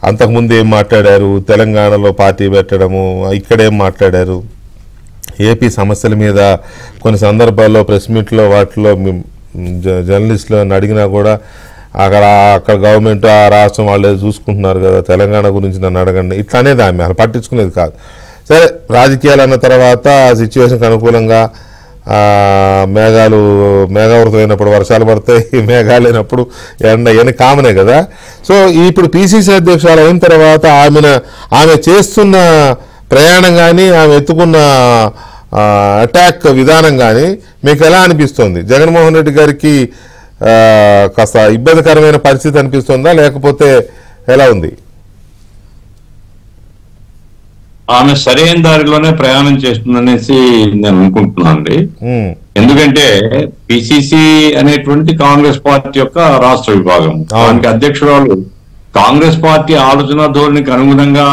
అంతకుముందు ఏం మాట్లాడారు, తెలంగాణలో పార్టీ పెట్టడము, ఇక్కడేం మాట్లాడారు, ఏపీ సమస్యల మీద కొన్ని సందర్భాల్లో ప్రెస్ మీట్లో వాటిలో జర్నలిస్టులను అడిగినా కూడా అక్కడ గవర్నమెంట్ ఆ రాష్ట్రం వాళ్ళు చూసుకుంటున్నారు కదా, తెలంగాణ గురించి నన్ను అడగండి ఇట్లా అనేది ఆమె అలా పట్టించుకునేది కాదు. సరే, రాజకీయాలు అన్న తర్వాత ఆ సిచ్యువేషన్కి అనుకూలంగా మేఘావృతం అయినప్పుడు వర్షాలు పడతాయి, మేఘాలు అయినప్పుడు ఎండ ఇవన్నీ కామనే కదా. సో ఇప్పుడు పిసిసి అధ్యక్షురాలు అయిన తర్వాత ఆమె చేస్తున్న ప్రయాణం కానీ ఆమె ఎత్తుకున్న అటాక్ విధానం కానీ మీకు ఎలా అనిపిస్తుంది? జగన్మోహన్ రెడ్డి గారికి కాస్త ఇబ్బందికరమైన పరిస్థితి అనిపిస్తుందా, లేకపోతే ఎలా ఉంది? ఆమె సరైన దారిలోనే ప్రయాణం చేస్తుందనేసి నేను అనుకుంటున్నాను అండి. ఎందుకంటే పిసిసి అనేటువంటి కాంగ్రెస్ పార్టీ యొక్క రాష్ట్ర విభాగం, దానికి అధ్యక్షురాలు కాంగ్రెస్ పార్టీ ఆలోచన ధోరణికి అనుగుణంగా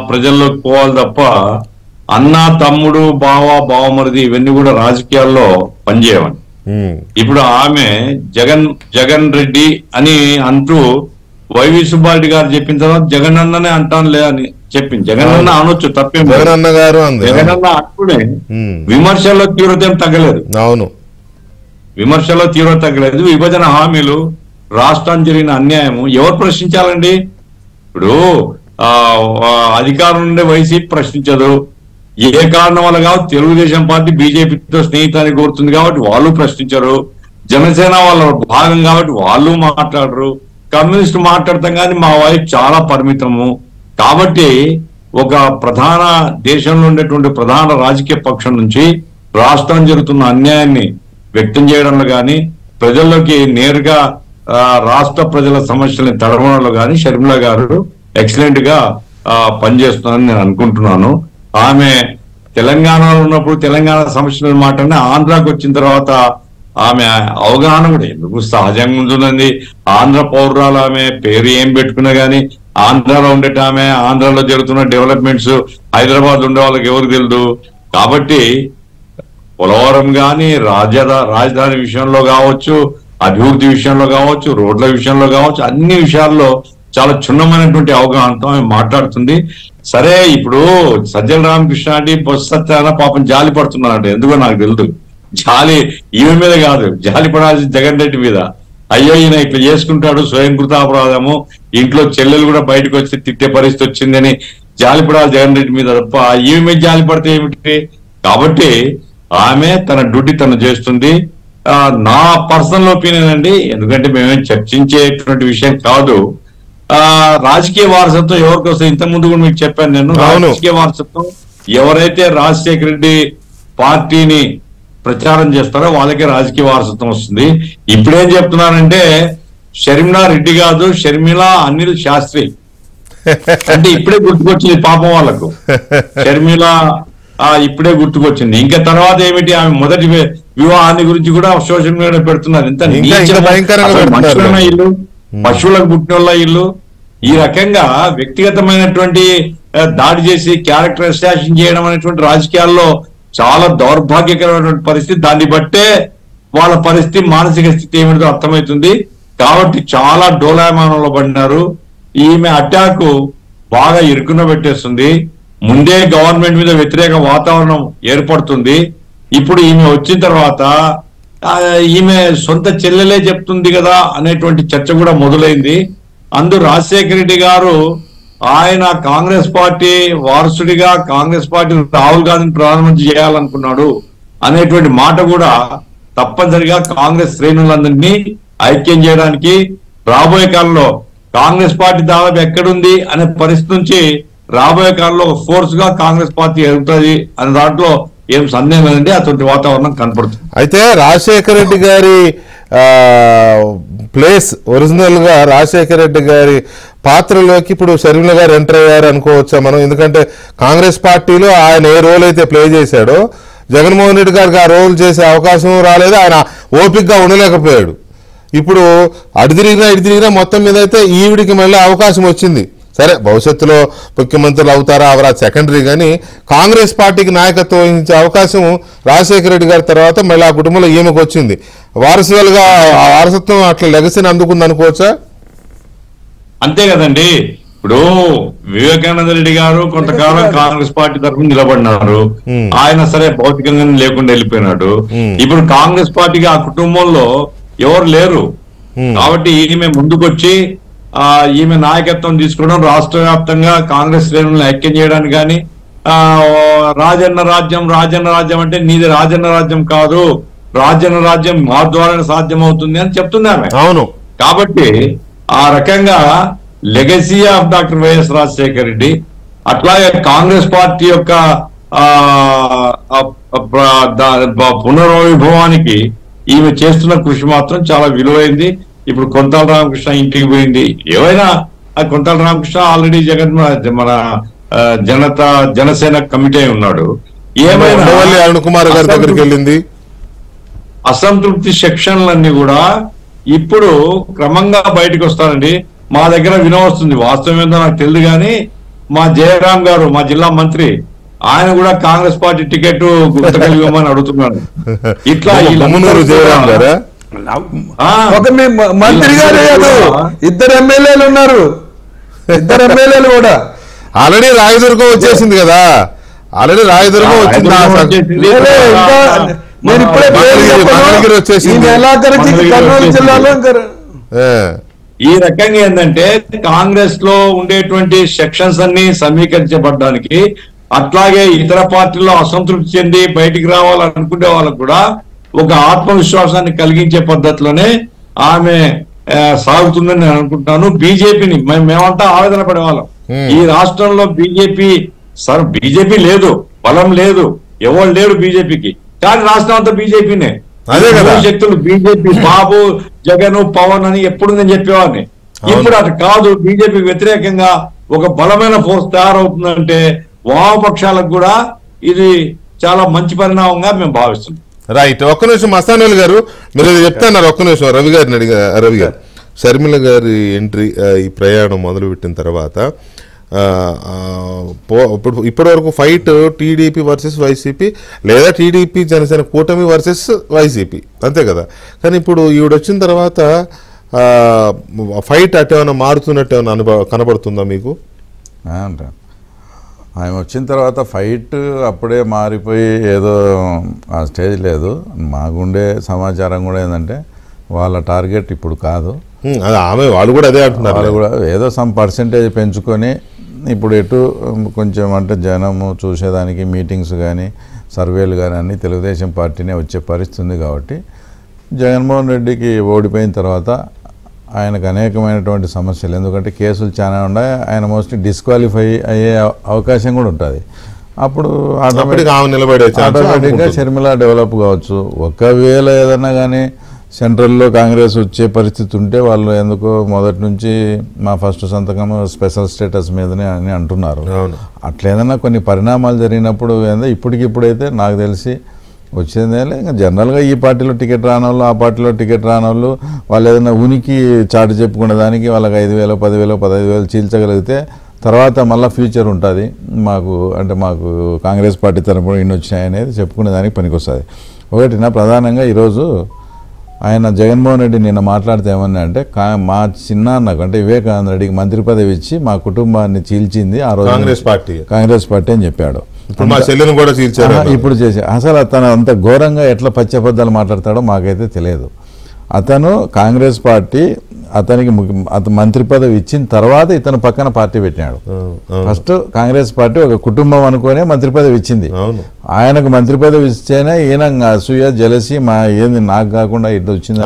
ప్రజల్లోకి పోవాలి తప్ప అన్న, తమ్ముడు, బావ, బావమరిది ఇవన్నీ కూడా రాజకీయాల్లో పనిచేయమని. ఇప్పుడు ఆమె జగన్ రెడ్డి అని అంటూ వైవి సుబ్బారెడ్డి గారు చెప్పిన తర్వాత జగన్ అన్ననే అంటానులే అని చెప్పింది. జగన్ అన్న అనొచ్చు, తప్పేం జగనన్న గారు జగన్ అన్న అంటూనే విమర్శల్లో తీవ్రత ఏం తగ్గలేదు. అవును, విమర్శల్లో తీవ్రత తగ్గలేదు. విభజన హామీలు, రాష్ట్రానికి జరిగిన అన్యాయము ఎవరు ప్రశ్నించాలండి? ఇప్పుడు అధికారం నుండే వైసీపీ ప్రశ్నించదు. ఏ కారణం వల్ల కాబట్టి తెలుగుదేశం పార్టీ బీజేపీతో స్నేహితాన్ని కోరుతుంది కాబట్టి వాళ్ళు ప్రశ్నించరు. జనసేన వాళ్ళ భాగం కాబట్టి వాళ్ళు మాట్లాడరు. కమ్యూనిస్టు మాట్లాడతాం కానీ మా వాయిస్ చాలా పరిమితము. కాబట్టి ఒక ప్రధాన దేశంలో ఉండేటువంటి ప్రధాన రాజకీయ పక్షం నుంచి రాష్ట్రం జరుగుతున్న అన్యాయాన్ని వ్యక్తం చేయడంలో కానీ, ప్రజల్లోకి నేరుగా రాష్ట్ర ప్రజల సమస్యల్ని తడవడంలో కానీ షర్మిల గారు ఎక్సలెంట్ గా పనిచేస్తున్నారని నేను అనుకుంటున్నాను. ఆమె తెలంగాణలో ఉన్నప్పుడు తెలంగాణ సమస్యలు మాట్లాడిన ఆంధ్రాకి వచ్చిన తర్వాత ఆమె అవగాహన కూడా ఎందుకు సహజంగా ఉంటుందండి. ఆంధ్ర పౌరురాలు ఆమె, పేరు ఏం పెట్టుకున్నా గానీ ఆంధ్రాలో ఉండేట ఆమె, ఆంధ్రాలో జరుగుతున్న డెవలప్మెంట్స్ హైదరాబాద్ ఉండే వాళ్ళకి ఎవరు తెలియదు. కాబట్టి పోలవరం గాని రాజధాని విషయంలో కావచ్చు, అభివృద్ధి విషయంలో కావచ్చు, రోడ్ల విషయంలో కావచ్చు, అన్ని విషయాల్లో చాలా క్షుణ్ణమైనటువంటి అవగాహనతో ఆమె మాట్లాడుతుంది. సరే, ఇప్పుడు సజ్జల రామకృష్ణారెడ్డి బొత్స సత్యనారాయణ పాపం జాలి పడుతున్నారంట. ఎందుకో నాకు తెలియదు. జాలి ఈమె మీద కాదు, జాలి పడాల్సిన జగన్ రెడ్డి మీద. అయ్యో ఈయన ఇట్లా చేసుకుంటాడు, స్వయం కృతాపరాధము, ఇంట్లో చెల్లెలు కూడా బయటకు వచ్చి తిట్టే పరిస్థితి వచ్చిందని జాలి పడాలి జగన్ రెడ్డి మీద తప్ప ఈమె మీద జాలి పడితే ఏమిటి? కాబట్టి ఆమె తన డ్యూటీ తను చేస్తుంది. నా పర్సనల్ ఒపీనియన్ అండి, ఎందుకంటే మేమేం చర్చించేటువంటి విషయం కాదు. రాజకీయ వారసత్వం ఎవరికి వస్తుంది? ఇంత ముందు కూడా మీకు చెప్పాను నేను. రాజకీయ వారసత్వం ఎవరైతే రాజశేఖర రెడ్డి పార్టీని ప్రచారం చేస్తారో వాళ్ళకే రాజకీయ వారసత్వం వస్తుంది. ఇప్పుడేం చెప్తున్నానంటే షర్మిలా రెడ్డి కాదు, షర్మిలా అనిల్ శాస్త్రి అంటే ఇప్పుడే గుర్తుకొచ్చింది పాపం వాళ్ళకు. షర్మిలా ఇప్పుడే గుర్తుకొచ్చింది. ఇంకా తర్వాత ఏమిటి, ఆమె మొదటి వివాహాన్ని గురించి కూడా సోషల్ మీడియా పెడుతున్నారు. ఇంత మనుషులైన ఇల్లు, పశువులకు పుట్టిన వాళ్ళ ఇల్లు, ఈ రకంగా వ్యక్తిగతమైనటువంటి దాడి చేసి క్యారెక్టర్ అసాసిన్ చేయడం అనేటువంటి రాజకీయాల్లో చాలా దౌర్భాగ్యకరమైనటువంటి పరిస్థితి. దాన్ని బట్టే వాళ్ళ పరిస్థితి, మానసిక స్థితి ఏమిటో అర్థమవుతుంది. కాబట్టి చాలా డోలాయమానంలో పడినారు. ఈమె అటాక్ బాగా ఇరుకున పెట్టేస్తుంది. ముందే గవర్నమెంట్ మీద వ్యతిరేక వాతావరణం ఏర్పడుతుంది. ఇప్పుడు ఈమె వచ్చిన తర్వాత ఈమె సొంత చెల్లెలే చెప్తుంది కదా అనేటువంటి చర్చ కూడా మొదలైంది. అందు రాజశేఖర రెడ్డి గారు ఆయన కాంగ్రెస్ పార్టీ వారసుడిగా కాంగ్రెస్ పార్టీ రాహుల్ గాంధీని ప్రధానమంత్రి చేయాలనుకున్నాడు అనేటువంటి మాట కూడా తప్పనిసరిగా కాంగ్రెస్ శ్రేణులందరినీ ఐక్యం చేయడానికి రాబోయే కాలంలో కాంగ్రెస్ పార్టీ దాదాపు ఎక్కడుంది అనే పరిస్థితి నుంచి రాబోయే కాలంలో ఒక ఫోర్స్ గా కాంగ్రెస్ పార్టీ ఎదుగుతుంది అనే దాంట్లో ఏం సందేహం లేదండి. అటువంటి వాతావరణం కనపడుతుంది. అయితే రాజశేఖర రెడ్డి గారి ప్లేస్ ఒరిజినల్ గా రాజశేఖర రెడ్డి గారి పాత్రలోకి ఇప్పుడు షర్మిల గారు ఎంటర్ అయ్యారు అనుకోవచ్చా మనం? ఎందుకంటే కాంగ్రెస్ పార్టీలో ఆయన ఏ రోల్ అయితే ప్లే చేశాడో జగన్మోహన్ రెడ్డి గారికి ఆ రోల్ చేసే అవకాశం రాలేదు. ఆయన ఓపికగా ఉండలేకపోయాడు. ఇప్పుడు అటు తిరిగినా మొత్తం మీద అయితే ఈవిడికి మళ్ళీ అవకాశం వచ్చింది. సరే భవిష్యత్తులో ముఖ్యమంత్రులు అవుతారా అవరా సెకండరీ, కానీ కాంగ్రెస్ పార్టీకి నాయకత్వం వహించే అవకాశం రాజశేఖర రెడ్డి గారి తర్వాత మళ్ళీ ఆ కుటుంబంలో ఈమెకు వచ్చింది. వారసులుగా వారసత్వం అట్లా లెగసీని అందుకుంది అనుకోవచ్చా? అంతే కదండి. ఇప్పుడు వివేకానంద రెడ్డి గారు కొంతకాలం కాంగ్రెస్ పార్టీ తరఫున నిలబడినారు. ఆయన సరే భౌతికంగా లేకుండా వెళ్ళిపోయినాడు. ఇప్పుడు కాంగ్రెస్ పార్టీకి ఆ కుటుంబంలో ఎవరు లేరు కాబట్టి ఈమె ముందుకొచ్చి ఈమె నాయకత్వం తీసుకోవడం, రాష్ట్ర వ్యాప్తంగా కాంగ్రెస్ శ్రేణులను ఐక్యం చేయడానికి కానీ రాజన్న రాజ్యం అంటే నీది రాజన్న రాజ్యం కాదు, రాజన్న రాజ్యం మా ద్వారా సాధ్యం అవుతుంది అని చెప్తుంది ఆమె. అవును. కాబట్టి ఆ రకంగా legacy of doctor YS Rajasekhara Reddy, అట్లాగే కాంగ్రెస్ పార్టీ యొక్క పునర్వైభవానికి ఈమె చేస్తున్న కృషి మాత్రం చాలా విలువైంది. ఇప్పుడు కొంతాల రామకృష్ణ ఇంటికి పోయింది. ఏవైనా కొంతాల రామకృష్ణ ఆల్రెడీ మన జనసేన కమిటీ అయి ఉన్నాడు. ఏమైనా అరుణ్ కుమార్ గారి దగ్గరికి వెళ్ళింది. అసంతృప్తి సెక్షన్లన్నీ కూడా ఇప్పుడు క్రమంగా బయటకు వస్తారండి. మా దగ్గర వినవస్తుంది, వాస్తవం ఏందో నాకు తెలియదు కానీ మా జయరాం గారు, మా జిల్లా మంత్రి, ఆయన కూడా కాంగ్రెస్ పార్టీ టికెట్ గుర్తకలిగమని అడుగుతున్నాడు. ఇట్లా జయరాం గారా? ఒక మంత్రి గారు లేదు, ఇద్దరు ఎమ్మెల్యేలు ఉన్నారు, ఇద్దరు ఎమ్మెల్యేలు కూడా. ఆల్రెడీ రాయదుర్గం వచ్చేసింది కదా, ఆల్రెడీ రాయదుర్గం వచ్చింది. నేను ఇప్పుడే కర్నూలు జిల్లాలో ఈ రకంగా ఏంటంటే కాంగ్రెస్ లో ఉండేటువంటి సెక్షన్స్ అన్ని సమీకరించబడడానికి, అట్లాగే ఇతర పార్టీల్లో అసంతృప్తి చెంది బయటికి రావాలనుకునే వాళ్ళకు కూడా ఒక ఆత్మవిశ్వాసాన్ని కలిగించే పద్ధతిలోనే ఆమె సాగుతుందని నేను అనుకుంటున్నాను. బీజేపీని మేమంతా ఆవేదన పడేవాళ్ళం. ఈ రాష్ట్రంలో బీజేపీ లేదు, బలం లేదు, ఎవరు లేరు బీజేపీకి, కానీ రాష్ట్రం అంతా బీజేపీనే. శక్తులు బీజేపీ, బాబు, జగన్, పవన్ అని ఎప్పుడు నేను చెప్పేవాడిని. ఇప్పుడు అటు కాదు, బీజేపీకి వ్యతిరేకంగా ఒక బలమైన ఫోర్స్ తయారవుతుందంటే వామపక్షాలకు కూడా ఇది చాలా మంచి పరిణామంగా మేము భావిస్తున్నాం. రైట్. ఒక్క నిమిషం మస్తానోళ్ళు గారు, మీరు చెప్తున్నారు. ఒక్క నిమిషం రవి గారిని అడిగా. రవి గారు, షర్మిల గారి ఎంట్రీ, ఈ ప్రయాణం మొదలుపెట్టిన తర్వాత ఇప్పటి వరకు ఫైట్ టీడీపీ వర్సెస్ వైసీపీ, లేదా టీడీపీ జనసేన కూటమి వర్సెస్ వైసీపీ, అంతే కదా. కానీ ఇప్పుడు ఈవిడ వచ్చిన తర్వాత ఫైట్ అటేమైనా మారుతున్నట్టు ఏమైనా కనబడుతుందా మీకు? అంటే ఆయన వచ్చిన తర్వాత ఫైట్ అప్పుడే మారిపోయి ఏదో ఆ స్టేజ్ లేదు. మాకుండే సమాచారం కూడా ఏంటంటే వాళ్ళ టార్గెట్ ఇప్పుడు కాదు, వాళ్ళు కూడా అదే అంటున్నారు. వాళ్ళు కూడా ఏదో సమ్ పర్సెంటేజ్ పెంచుకొని ఇప్పుడు ఎటు కొంచెం అంటే జనము చూసేదానికి మీటింగ్స్ కానీ సర్వేలు కానీ అన్నీ తెలుగుదేశం పార్టీనే వచ్చే పరిస్థితి ఉంది. కాబట్టి జగన్మోహన్ రెడ్డికి ఓడిపోయిన తర్వాత ఆయనకు అనేకమైనటువంటి సమస్యలు, ఎందుకంటే కేసులు చాలా ఉన్నాయి, ఆయన మోస్ట్లీ డిస్క్వాలిఫై అయ్యే అవకాశం కూడా ఉంటుంది. అప్పుడు ఆటోమేటిక్గా షర్మిల డెవలప్ కావచ్చు. ఒకవేళ ఏదన్నా కానీ సెంట్రల్లో కాంగ్రెస్ వచ్చే పరిస్థితి ఉంటే వాళ్ళు ఎందుకో మొదటి నుంచి మా ఫస్ట్ సంతకం స్పెషల్ స్టేటస్ మీదనే అని అంటున్నారు. అట్లా ఏదన్నా కొన్ని పరిణామాలు జరిగినప్పుడు ఇప్పటికిప్పుడైతే నాకు తెలిసి వచ్చేదే ఇంకా జనరల్గా ఈ పార్టీలో టికెట్ రానోళ్ళు, ఆ పార్టీలో టికెట్ రానోళ్ళు, వాళ్ళు ఏదైనా ఉనికి చాటు చెప్పుకునే దానికి వాళ్ళకి 5,000, 10,000, 15,000 చీల్చగలిగితే తర్వాత మళ్ళీ ఫ్యూచర్ ఉంటుంది. మాకు కాంగ్రెస్ పార్టీ తరపున ఇన్ని వచ్చినాయి అనేది చెప్పుకునే దానికి పనికొస్తుంది. ఒకటి నా ప్రధానంగా ఈరోజు ఆయన జగన్మోహన్ రెడ్డి నిన్న మాట్లాడితే ఏమన్నా అంటే మా చిన్నాన్నకు అంటే వివేకానంద రెడ్డికి మంత్రి పదవి ఇచ్చి మా కుటుంబాన్ని చీల్చింది ఆ రోజు కాంగ్రెస్ పార్టీ అని చెప్పాడు. ఇప్పుడు చేసి అసలు అతను అంత ఘోరంగా ఎట్లా పచ్చబద్దాలు మాట్లాడతాడో మాకైతే తెలియదు. అతను కాంగ్రెస్ పార్టీ అతనికి మంత్రి పదవి ఇచ్చిన తర్వాత ఇతను పక్కన పార్టీ పెట్టినాడు. ఫస్ట్ కాంగ్రెస్ పార్టీ ఒక కుటుంబం అనుకునే మంత్రి పదవి ఇచ్చింది. ఆయనకు మంత్రి పదవి ఇస్తేనే ఈయన అసూయ జలసి మా ఏంది నాకు కాకుండా ఇట్లా వచ్చింది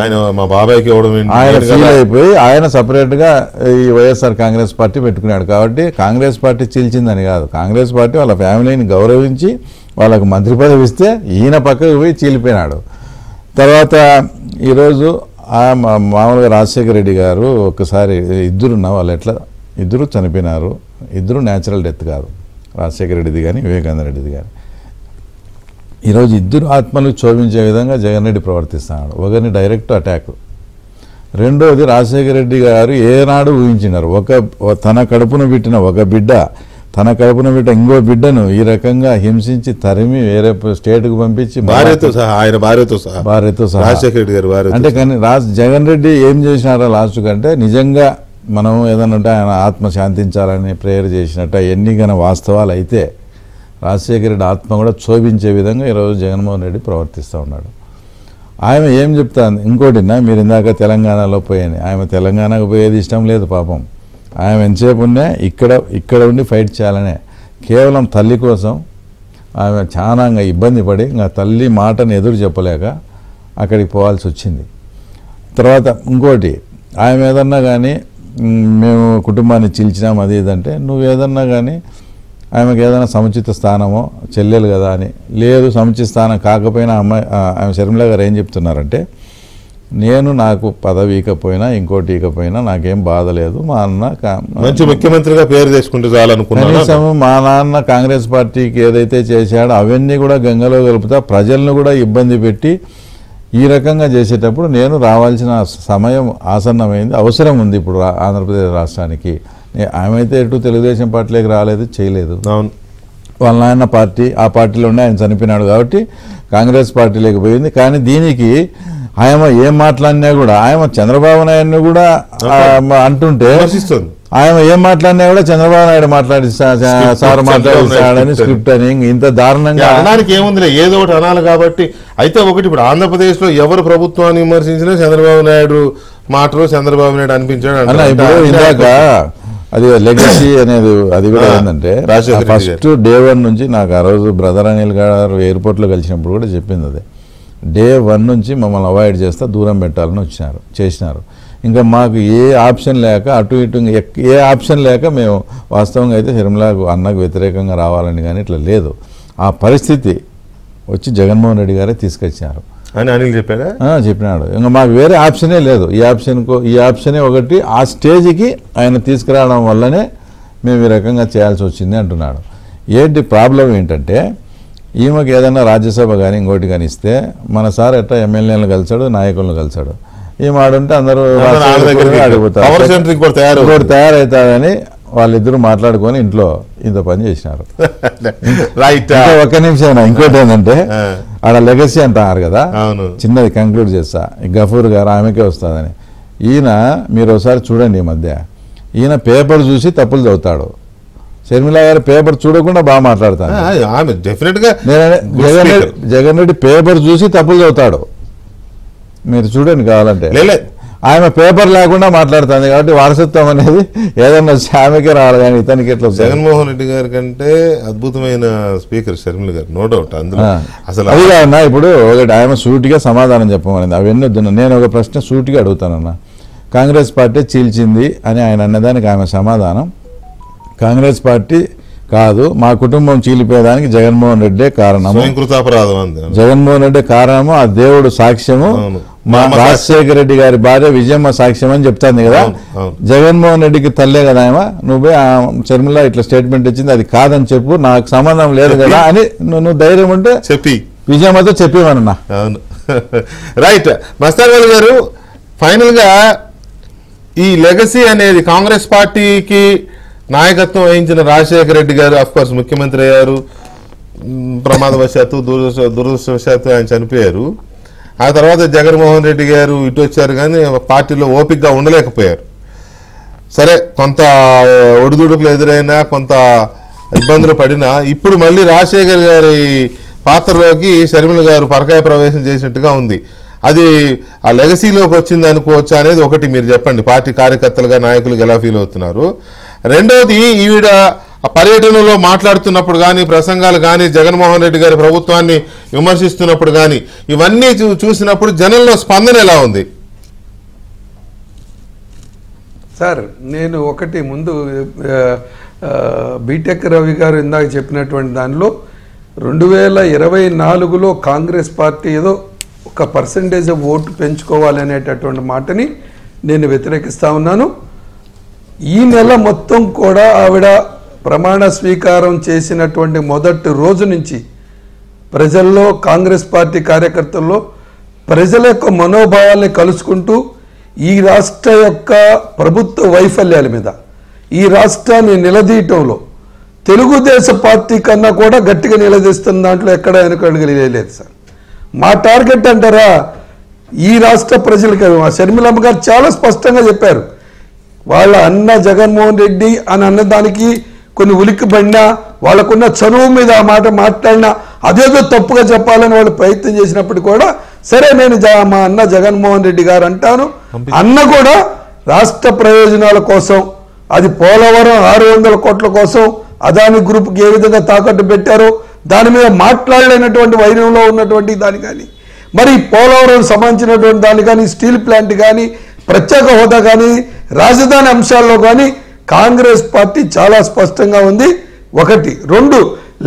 ఆయన ఫీల్ అయిపోయి ఆయన సపరేట్ గా ఈ వైఎస్ఆర్ కాంగ్రెస్ పార్టీ పెట్టుకున్నాడు. కాబట్టి కాంగ్రెస్ పార్టీ చీల్చిందని కాదు, కాంగ్రెస్ పార్టీ వాళ్ళ ఫ్యామిలీని గౌరవించి వాళ్ళకు మంత్రి పదవి ఇస్తే ఈయన పక్కకు పోయి చీలిపోయినాడు. తర్వాత ఈరోజు మామూలుగా రాజశేఖర రెడ్డి గారు ఒకసారి వాళ్ళు ఇద్దరు చనిపోయినారు. ఇద్దరు న్యాచురల్ డెత్ కాదు, రాజశేఖర రెడ్డిది కానీ వివేకానంద రెడ్డిది కానీ. ఈరోజు ఇద్దరు ఆత్మలు క్షోభించే విధంగా జగన్ రెడ్డి ప్రవర్తిస్తున్నాడు. ఒకరిని డైరెక్ట్ అటాక్, రెండోది రాజశేఖర రెడ్డి గారు ఏనాడు ఊహించినారు తన కడుపున పెట్టిన ఒక బిడ్డ తన కడుపున పెట్టిన ఇంకో బిడ్డను ఈ రకంగా హింసించి తరిమి వేరే స్టేట్కు పంపించి భార్యతో సహా రాజశేఖర రెడ్డి గారు అంటే కానీ జగన్ రెడ్డి ఏం చేసినారా లాస్ట్ కంటే నిజంగా మనం ఏదన్నంటే ఆయన ఆత్మ శాంతించాలని ప్రేయర్ చేసినట్ట ఎన్ని గన వాస్తవాలు అయితే రాజశేఖర రెడ్డి ఆత్మ కూడా క్షోభించే విధంగా ఈరోజు జగన్మోహన్ రెడ్డి ప్రవర్తిస్తూ ఉన్నాడు. ఆయన ఏం చెప్తాను ఇంకోటినా మీరు ఇందాక తెలంగాణలో పోయాని ఆయన తెలంగాణకు పోయేది ఇష్టం లేదు పాపం. ఆయన ఎంతసేపు ఉన్నా ఇక్కడ ఉండి ఫైట్ చేయాలనే కేవలం తల్లి కోసం ఆమె చాలా ఇబ్బంది పడి ఇంకా తల్లి మాటను ఎదురు చెప్పలేక అక్కడికి పోవాల్సి వచ్చింది. తర్వాత ఇంకోటి ఆయన ఏదన్నా కానీ మేము కుటుంబాన్ని చీల్చినాం అది ఇదంటే నువ్వు ఏదన్నా కానీ ఆమెకు ఏదైనా సముచిత స్థానమో చెల్లెలు కదా అని లేదు. సముచిత స్థానం కాకపోయినా ఆమె షర్మిల గారు ఏం చెప్తున్నారంటే నాకు పదవి ఇకపోయినా ఇంకోటి ఇకపోయినా నాకేం బాధ లేదు. మా అన్న మంచి ముఖ్యమంత్రిగా పేరు తెచ్చుకుంటే చాలనుకున్నాను. కనీసం మా నాన్న కాంగ్రెస్ పార్టీకి ఏదైతే చేశాడో అవన్నీ కూడా గంగలో కలుపుతా ప్రజలను కూడా ఇబ్బంది పెట్టి ఈ రకంగా చేసేటప్పుడు నేను రావాల్సిన సమయం ఆసన్నమైంది, అవసరం ఉంది ఇప్పుడు ఆంధ్రప్రదేశ్ రాష్ట్రానికి. ఆమె అయితే ఎటు తెలుగుదేశం పార్టీలోకి రాలేదు, చేయలేదు. వాళ్ళ నాయన పార్టీ ఆ పార్టీలోనే ఆయన చనిపోయినాడు కాబట్టి కాంగ్రెస్ పార్టీలోకి పోయింది. కానీ దీనికి ఆయన ఏం మాట్లాడినా కూడా ఆయన చంద్రబాబు నాయుడుని కూడా అంటుంటే ఆయన ఏం మాట్లాడినా కూడా చంద్రబాబు నాయుడు సార్ మాట్లాడిస్తాడని స్క్రిప్ట్ అని ఇంత దారుణంగా అనడానికి ఏముందిలే, ఏదో ఒకటి అనాలి కాబట్టి. అయితే ఒకటి ఇప్పుడు ఆంధ్రప్రదేశ్ లో ఎవరు ప్రభుత్వాన్ని విమర్శించినా చంద్రబాబు నాయుడు మాటలు చంద్రబాబు నాయుడు అనిపించాడు. ఇప్పుడు ఇందాక అది లెగసీ అనేది అది కూడా ఏంటంటే ఫస్ట్ డే 1 నుంచి నాకు ఆ రోజు బ్రదర్ అనిల్ గారు ఎయిర్పోర్ట్లో కలిసినప్పుడు కూడా చెప్పింది అదే. డే 1 నుంచి మమ్మల్ని అవాయిడ్ చేస్తా దూరం పెట్టాలని చేసినారు. ఇంకా మాకు ఏ ఆప్షన్ లేక అటు ఇటు ఏ ఆప్షన్ లేక మేము వాస్తవంగా అయితే షర్మిలకు అన్నకు వ్యతిరేకంగా రావాలని కానీ ఇట్లా లేదు. ఆ పరిస్థితి వచ్చి జగన్మోహన్ రెడ్డి గారే తీసుకొచ్చారు అని అనిల్ చెప్పాడా? చెప్పినాడు. ఇంకా మాకు వేరే ఆప్షనే లేదు. ఈ ఆప్షనే ఒకటి ఆ స్టేజ్కి ఆయన తీసుకురావడం వల్లనే మేము ఈ రకంగా చేయాల్సి వచ్చింది అంటున్నాడు. ఏంటి ప్రాబ్లం ఏంటంటే ఈమెకి ఏదైనా రాజ్యసభ కానీ ఇంకోటి కానీ ఇస్తే మన సార్ ఎట్లా ఎమ్మెల్యేలను కలిసాడు, నాయకులను కలిసాడు. ఈ మాడుంటే అందరూ అడిగిపోతారు తయారవుతాడని వాళ్ళిద్దరూ మాట్లాడుకొని ఇంట్లో ఇంత పని చేసినారు. ఒక్క నిమిషం ఇంకోటి ఏంటంటే ఆడ లెగసీ అంటున్నారు కదా, చిన్నది కంక్లూడ్ చేస్తా. గఫూర్ గారు ఆమెకే వస్తుందని ఈయన మీరు ఒకసారి చూడండి. ఈ మధ్య ఈయన పేపర్ చూసి తప్పులు చదువుతాడు. షర్మిల గారు పేపర్ చూడకుండా బాగా మాట్లాడతాను. జగన్ రెడ్డి పేపర్ చూసి తప్పులు చదువుతాడు, మీరు చూడండి కావాలంటే. ఆమె పేపర్ లేకుండా మాట్లాడుతుంది కాబట్టి వారసత్వం అనేది ఏదన్నా ఆమెకే రావాలి కానీ ఇతనికి ఎట్లా. జగన్మోహన్ రెడ్డి గారి కంటే అద్భుతమైన స్పీకర్ షర్మిల గారు, నో డౌట్. అందులో అసలు అది కాదన్నా. ఇప్పుడు ఒకటి ఆమె సూటిగా సమాధానం చెప్పమని అవన్నీ వద్దున్నా. నేను ఒక ప్రశ్న సూటిగా అడుగుతానన్నా. కాంగ్రెస్ పార్టీ చీల్చింది అని ఆయన అన్నదానికి ఆమె సమాధానం కాంగ్రెస్ పార్టీ కాదు, మా కుటుంబం చీలిపోయేదానికి జగన్మోహన్ రెడ్డే కారణం. జగన్మోహన్ రెడ్డి కారణము, ఆ దేవుడు సాక్ష్యము, మా రాజశేఖర రెడ్డి గారి భార్య విజయమ్మ సాక్ష్యం అని చెప్తాంది కదా. జగన్మోహన్ రెడ్డికి తల్లే కదా ఆమె. నువ్వే షర్మిల ఇట్లా స్టేట్మెంట్ ఇచ్చింది, అది కాదని చెప్పు, నాకు సంబంధం లేదు కదా అని నువ్వు ధైర్యం ఉంటే చెప్పి విజయమ్మతో చెప్పేమన్నా. రైట్. మస్తాన్ వలి గారు, ఫైనల్ గా ఈ లెగసీ అనేది కాంగ్రెస్ పార్టీకి నాయకత్వం వహించిన రాజశేఖర రెడ్డి గారు అఫ్ కోర్స్ ముఖ్యమంత్రి అయ్యారు, ప్రమాదవశాత్తు దురదృష్టవశాత్తు ఆయన చనిపోయారు. ఆ తర్వాత జగన్మోహన్ రెడ్డి గారు ఇటు వచ్చారు కానీ పార్టీలో ఓపికగా ఉండలేకపోయారు. సరే, కొంత ఒడిదుడుకులు ఎదురైనా కొంత ఇబ్బందులు పడినా ఇప్పుడు మళ్ళీ రాజశేఖర్ గారి పాత్రలోకి షర్మిల గారు పరకాయ ప్రవేశం చేసినట్టుగా ఉంది. అది ఆ లెగసీలోకి వచ్చింది అనుకోవచ్చు అనేది ఒకటి మీరు చెప్పండి. పార్టీ కార్యకర్తలుగా నాయకులుగా ఎలా ఫీల్ అవుతున్నారు? రెండవది, ఈవిడ పర్యటనలో మాట్లాడుతున్నప్పుడు కానీ ప్రసంగాలు కానీ జగన్మోహన్ రెడ్డి గారి ప్రభుత్వాన్ని విమర్శిస్తున్నప్పుడు కానీ ఇవన్నీ చూసినప్పుడు జనంలో స్పందన ఎలా ఉంది? సార్, నేను ఒకటి ముందు బీటెక్ రవి గారు ఇందాక చెప్పినటువంటి దానిలో 2024లో కాంగ్రెస్ పార్టీ ఏదో ఒక పర్సంటేజ్ ఓటు పెంచుకోవాలనేటటువంటి మాటని నేను వ్యతిరేకిస్తా ఉన్నాను. ఈ నెల మొత్తం కూడా ఆవిడ ప్రమాణ స్వీకారం చేసినటువంటి మొదటి రోజు నుంచి ప్రజల్లో, కాంగ్రెస్ పార్టీ కార్యకర్తల్లో ప్రజల యొక్క మనోభావాల్ని కలుసుకుంటూ ఈ రాష్ట్ర యొక్క ప్రభుత్వ వైఫల్యాల మీద ఈ రాష్ట్రాన్ని నిలదీయటంలో తెలుగుదేశ పార్టీ కన్నా కూడా గట్టిగా నిలదీస్తున్న దాంట్లో ఎక్కడ వెనుకడగలేదు సార్. మా టార్గెట్ అంటారా, ఈ రాష్ట్ర ప్రజలకి షర్మిలమ్మ గారు చాలా స్పష్టంగా చెప్పారు. వాళ్ళ అన్న జగన్మోహన్ రెడ్డి అని అన్నదానికి కొన్ని ఉలిక్కిపడినా, వాళ్ళకున్న చనువు మీద ఆ మాట మాట్లాడినా అదేదో తప్పుగా చెప్పాలని వాళ్ళు ప్రయత్నం చేసినప్పుడు కూడా సరే నేను మా అన్న జగన్మోహన్ రెడ్డి గారు అంటాను. అన్న కూడా రాష్ట్ర ప్రయోజనాల కోసం, అది పోలవరం 600 కోట్ల కోసం అదాని గ్రూప్కి ఏ విధంగా తాకట్టు పెట్టారో దాని మీద మాట్లాడలేనటువంటి వైరంలో ఉన్నటువంటి దాని కానీ, మరి పోలవరం సంబంధించినటువంటి దాని కానీ, స్టీల్ ప్లాంట్ కానీ, ప్రత్యేక హోదా కానీ, రాజధాని అంశాల్లో కానీ కాంగ్రెస్ పార్టీ చాలా స్పష్టంగా ఉంది. 1. 2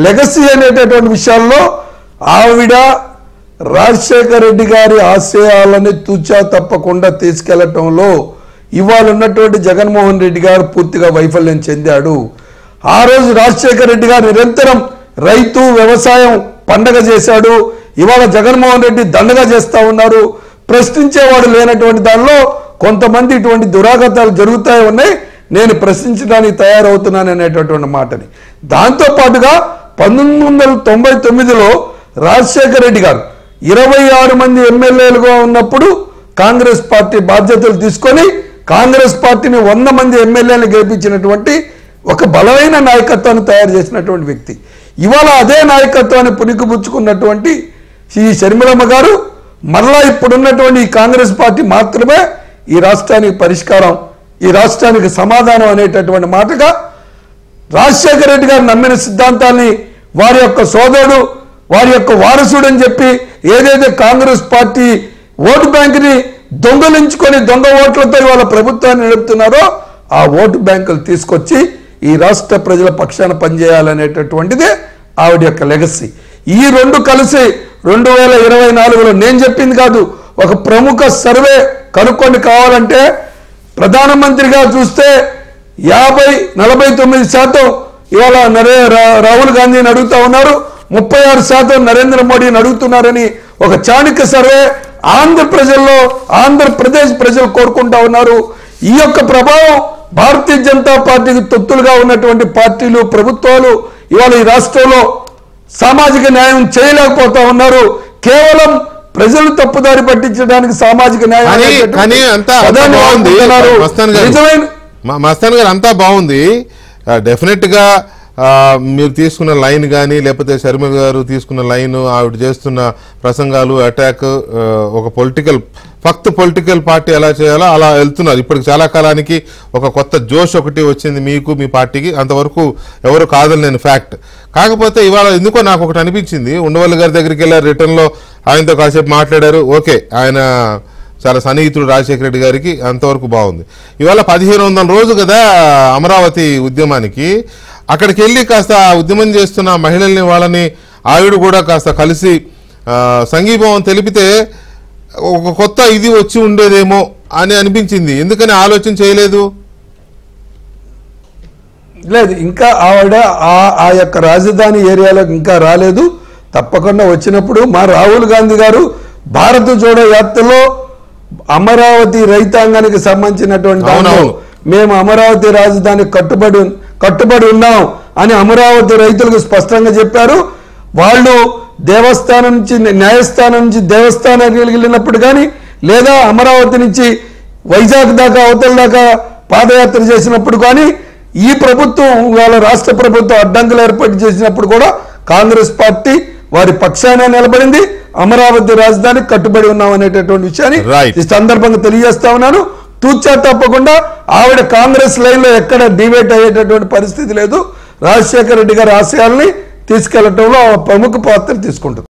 లెగసీ అనేటటువంటి విషయాల్లో ఆవిడ రాజశేఖర రెడ్డి గారి ఆశయాలని తూచా తప్పకుండా తీసుకెళ్లటంలో ఇవాళ ఉన్నటువంటి జగన్మోహన్ రెడ్డి గారు పూర్తిగా వైఫల్యం చెందాడు. ఆ రోజు రాజశేఖర రెడ్డి గారు నిరంతరం రైతు వ్యవసాయం పండగ చేశాడు. ఇవాళ జగన్మోహన్ రెడ్డి దండగా చేస్తా ఉన్నారు. ప్రశ్నించేవాడు లేనటువంటి దానిలో కొంతమంది ఇటువంటి దురాగతాలు జరుగుతాయి ఉన్నాయి, నేను ప్రశ్నించడానికి తయారవుతున్నాను అనేటటువంటి మాటని. దాంతోపాటుగా 1999లో రాజశేఖర రెడ్డి గారు 26 మంది ఎమ్మెల్యేలుగా ఉన్నప్పుడు కాంగ్రెస్ పార్టీ బాధ్యతలు తీసుకొని కాంగ్రెస్ పార్టీని 100 మంది ఎమ్మెల్యేలు గెలిపించినటువంటి ఒక బలమైన నాయకత్వాన్ని తయారు చేసినటువంటి వ్యక్తి. ఇవాళ అదే నాయకత్వాన్ని పుణికిపుచ్చుకున్నటువంటి ఈ షర్మిలమ్మ గారు మరలా ఇప్పుడున్నటువంటి ఈ కాంగ్రెస్ పార్టీ మాత్రమే ఈ రాష్ట్రానికి పరిష్కారం, ఈ రాష్ట్రానికి సమాధానం అనేటటువంటి మాటగా రాజశేఖర రెడ్డి గారు నమ్మిన సిద్ధాంతాన్ని వారి యొక్క సోదరుడు, వారి యొక్క వారసుడు అని చెప్పి ఏదైతే కాంగ్రెస్ పార్టీ ఓటు బ్యాంకుని దొంగలించుకొని దొంగ ఓట్లతో ఇవాళ ప్రభుత్వాన్ని నడుపుతున్నారో ఆ ఓటు బ్యాంకులు తీసుకొచ్చి ఈ రాష్ట్ర ప్రజల పక్షాన పనిచేయాలనేటటువంటిదే ఆవిడ యొక్క లెగసీ. ఈ రెండు కలిసి 2024లో నేను చెప్పింది కాదు, ఒక ప్రముఖ సర్వే కనుక్కొని కావాలంటే ప్రధానమంత్రిగా చూస్తే 49% ఇవాళ రాహుల్ గాంధీని అడుగుతా ఉన్నారు, 36% నరేంద్ర మోడీని అడుగుతున్నారని ఒక చాణక్య సర్వే ఆంధ్రప్రదేశ్ ప్రజలు కోరుకుంటా ఉన్నారు. ఈ యొక్క ప్రభావం భారతీయ జనతా పార్టీకి తొత్తులుగా ఉన్నటువంటి పార్టీలు, ప్రభుత్వాలు ఇవాళ ఈ రాష్ట్రంలో సామాజిక న్యాయం చేయలేకపోతా ఉన్నారు. కేవలం ప్రజలు తప్పుదారి పట్టించడానికి సామాజిక న్యాయం మస్తాన్ గారు అంతా బాగుంది. డెఫినెట్ గా మీరు తీసుకున్న లైన్ కానీ లేకపోతే షర్మిల గారు తీసుకున్న లైన్, ఆవిడ చేస్తున్న ప్రసంగాలు, అటాక్ ఒక పొలిటికల్ పార్టీ ఎలా చేయాలో అలా వెళ్తున్నారు. ఇప్పటికి చాలా కాలానికి ఒక కొత్త జోష్ ఒకటి వచ్చింది మీకు, మీ పార్టీకి. అంతవరకు ఎవరు కాదలేని ఫ్యాక్ట్. కాకపోతే ఇవాళ ఎందుకో నాకు ఒకటి అనిపించింది, ఉండవల్లి గారి దగ్గరికి వెళ్ళారు, రిటర్న్లో ఆయనతో కాసేపు మాట్లాడారు. ఓకే, ఆయన చాలా సన్నిహితుడు రాజశేఖర రెడ్డి గారికి, అంతవరకు బాగుంది. ఇవాళ 1500 రోజు కదా అమరావతి ఉద్యమానికి. అక్కడికి వెళ్ళి కాస్త ఉద్యమం చేస్తున్న మహిళల్ని, వాళ్ళని ఆవిడ కూడా కాస్త కలిసి సంఘీభావం తెలిపితే ఒక కొత్త ఇది వచ్చి ఉండేదేమో అని అనిపించింది. ఎందుకని ఆలోచన చేయలేదు? లేదు, ఇంకా ఆవిడ ఆ యొక్క రాజధాని ఏరియాలోకి ఇంకా రాలేదు. తప్పకుండా వచ్చినప్పుడు మా రాహుల్ గాంధీ గారు భారత్ జోడో యాత్రలో అమరావతి రైతాంగానికి సంబంధించినటువంటి దాంట్లో మేము అమరావతి రాజధాని కట్టుబడి ఉన్నాం అని అమరావతి రైతులకు స్పష్టంగా చెప్పారు. వాళ్ళు దేవస్థానం నుంచి న్యాయస్థానం నుంచి దేవస్థానానికి వెళ్ళినప్పుడు కానీ, లేదా అమరావతి నుంచి వైజాగ్ దాకా అవతల దాకా పాదయాత్ర చేసినప్పుడు కానీ, ఈ ప్రభుత్వం వాళ్ళ రాష్ట్ర ప్రభుత్వం అడ్డంకులు ఏర్పాటు చేసినప్పుడు కూడా కాంగ్రెస్ పార్టీ వారి పక్షాన నిలబడింది. అమరావతి రాజధానికి కట్టుబడి ఉన్నాం అనేటటువంటి విషయాన్ని ఈ సందర్భంగా తెలియజేస్తా ఉన్నాను. తూచా తప్పకుండా ఆవిడ కాంగ్రెస్ లైన్లో ఎక్కడ డివేట్ అయ్యేటటువంటి పరిస్థితి లేదు. రాజశేఖర రెడ్డి గారి ఆశయాల్ని తీసుకెళ్లడంలో ప్రముఖ పాత్ర తీసుకుంటుంది.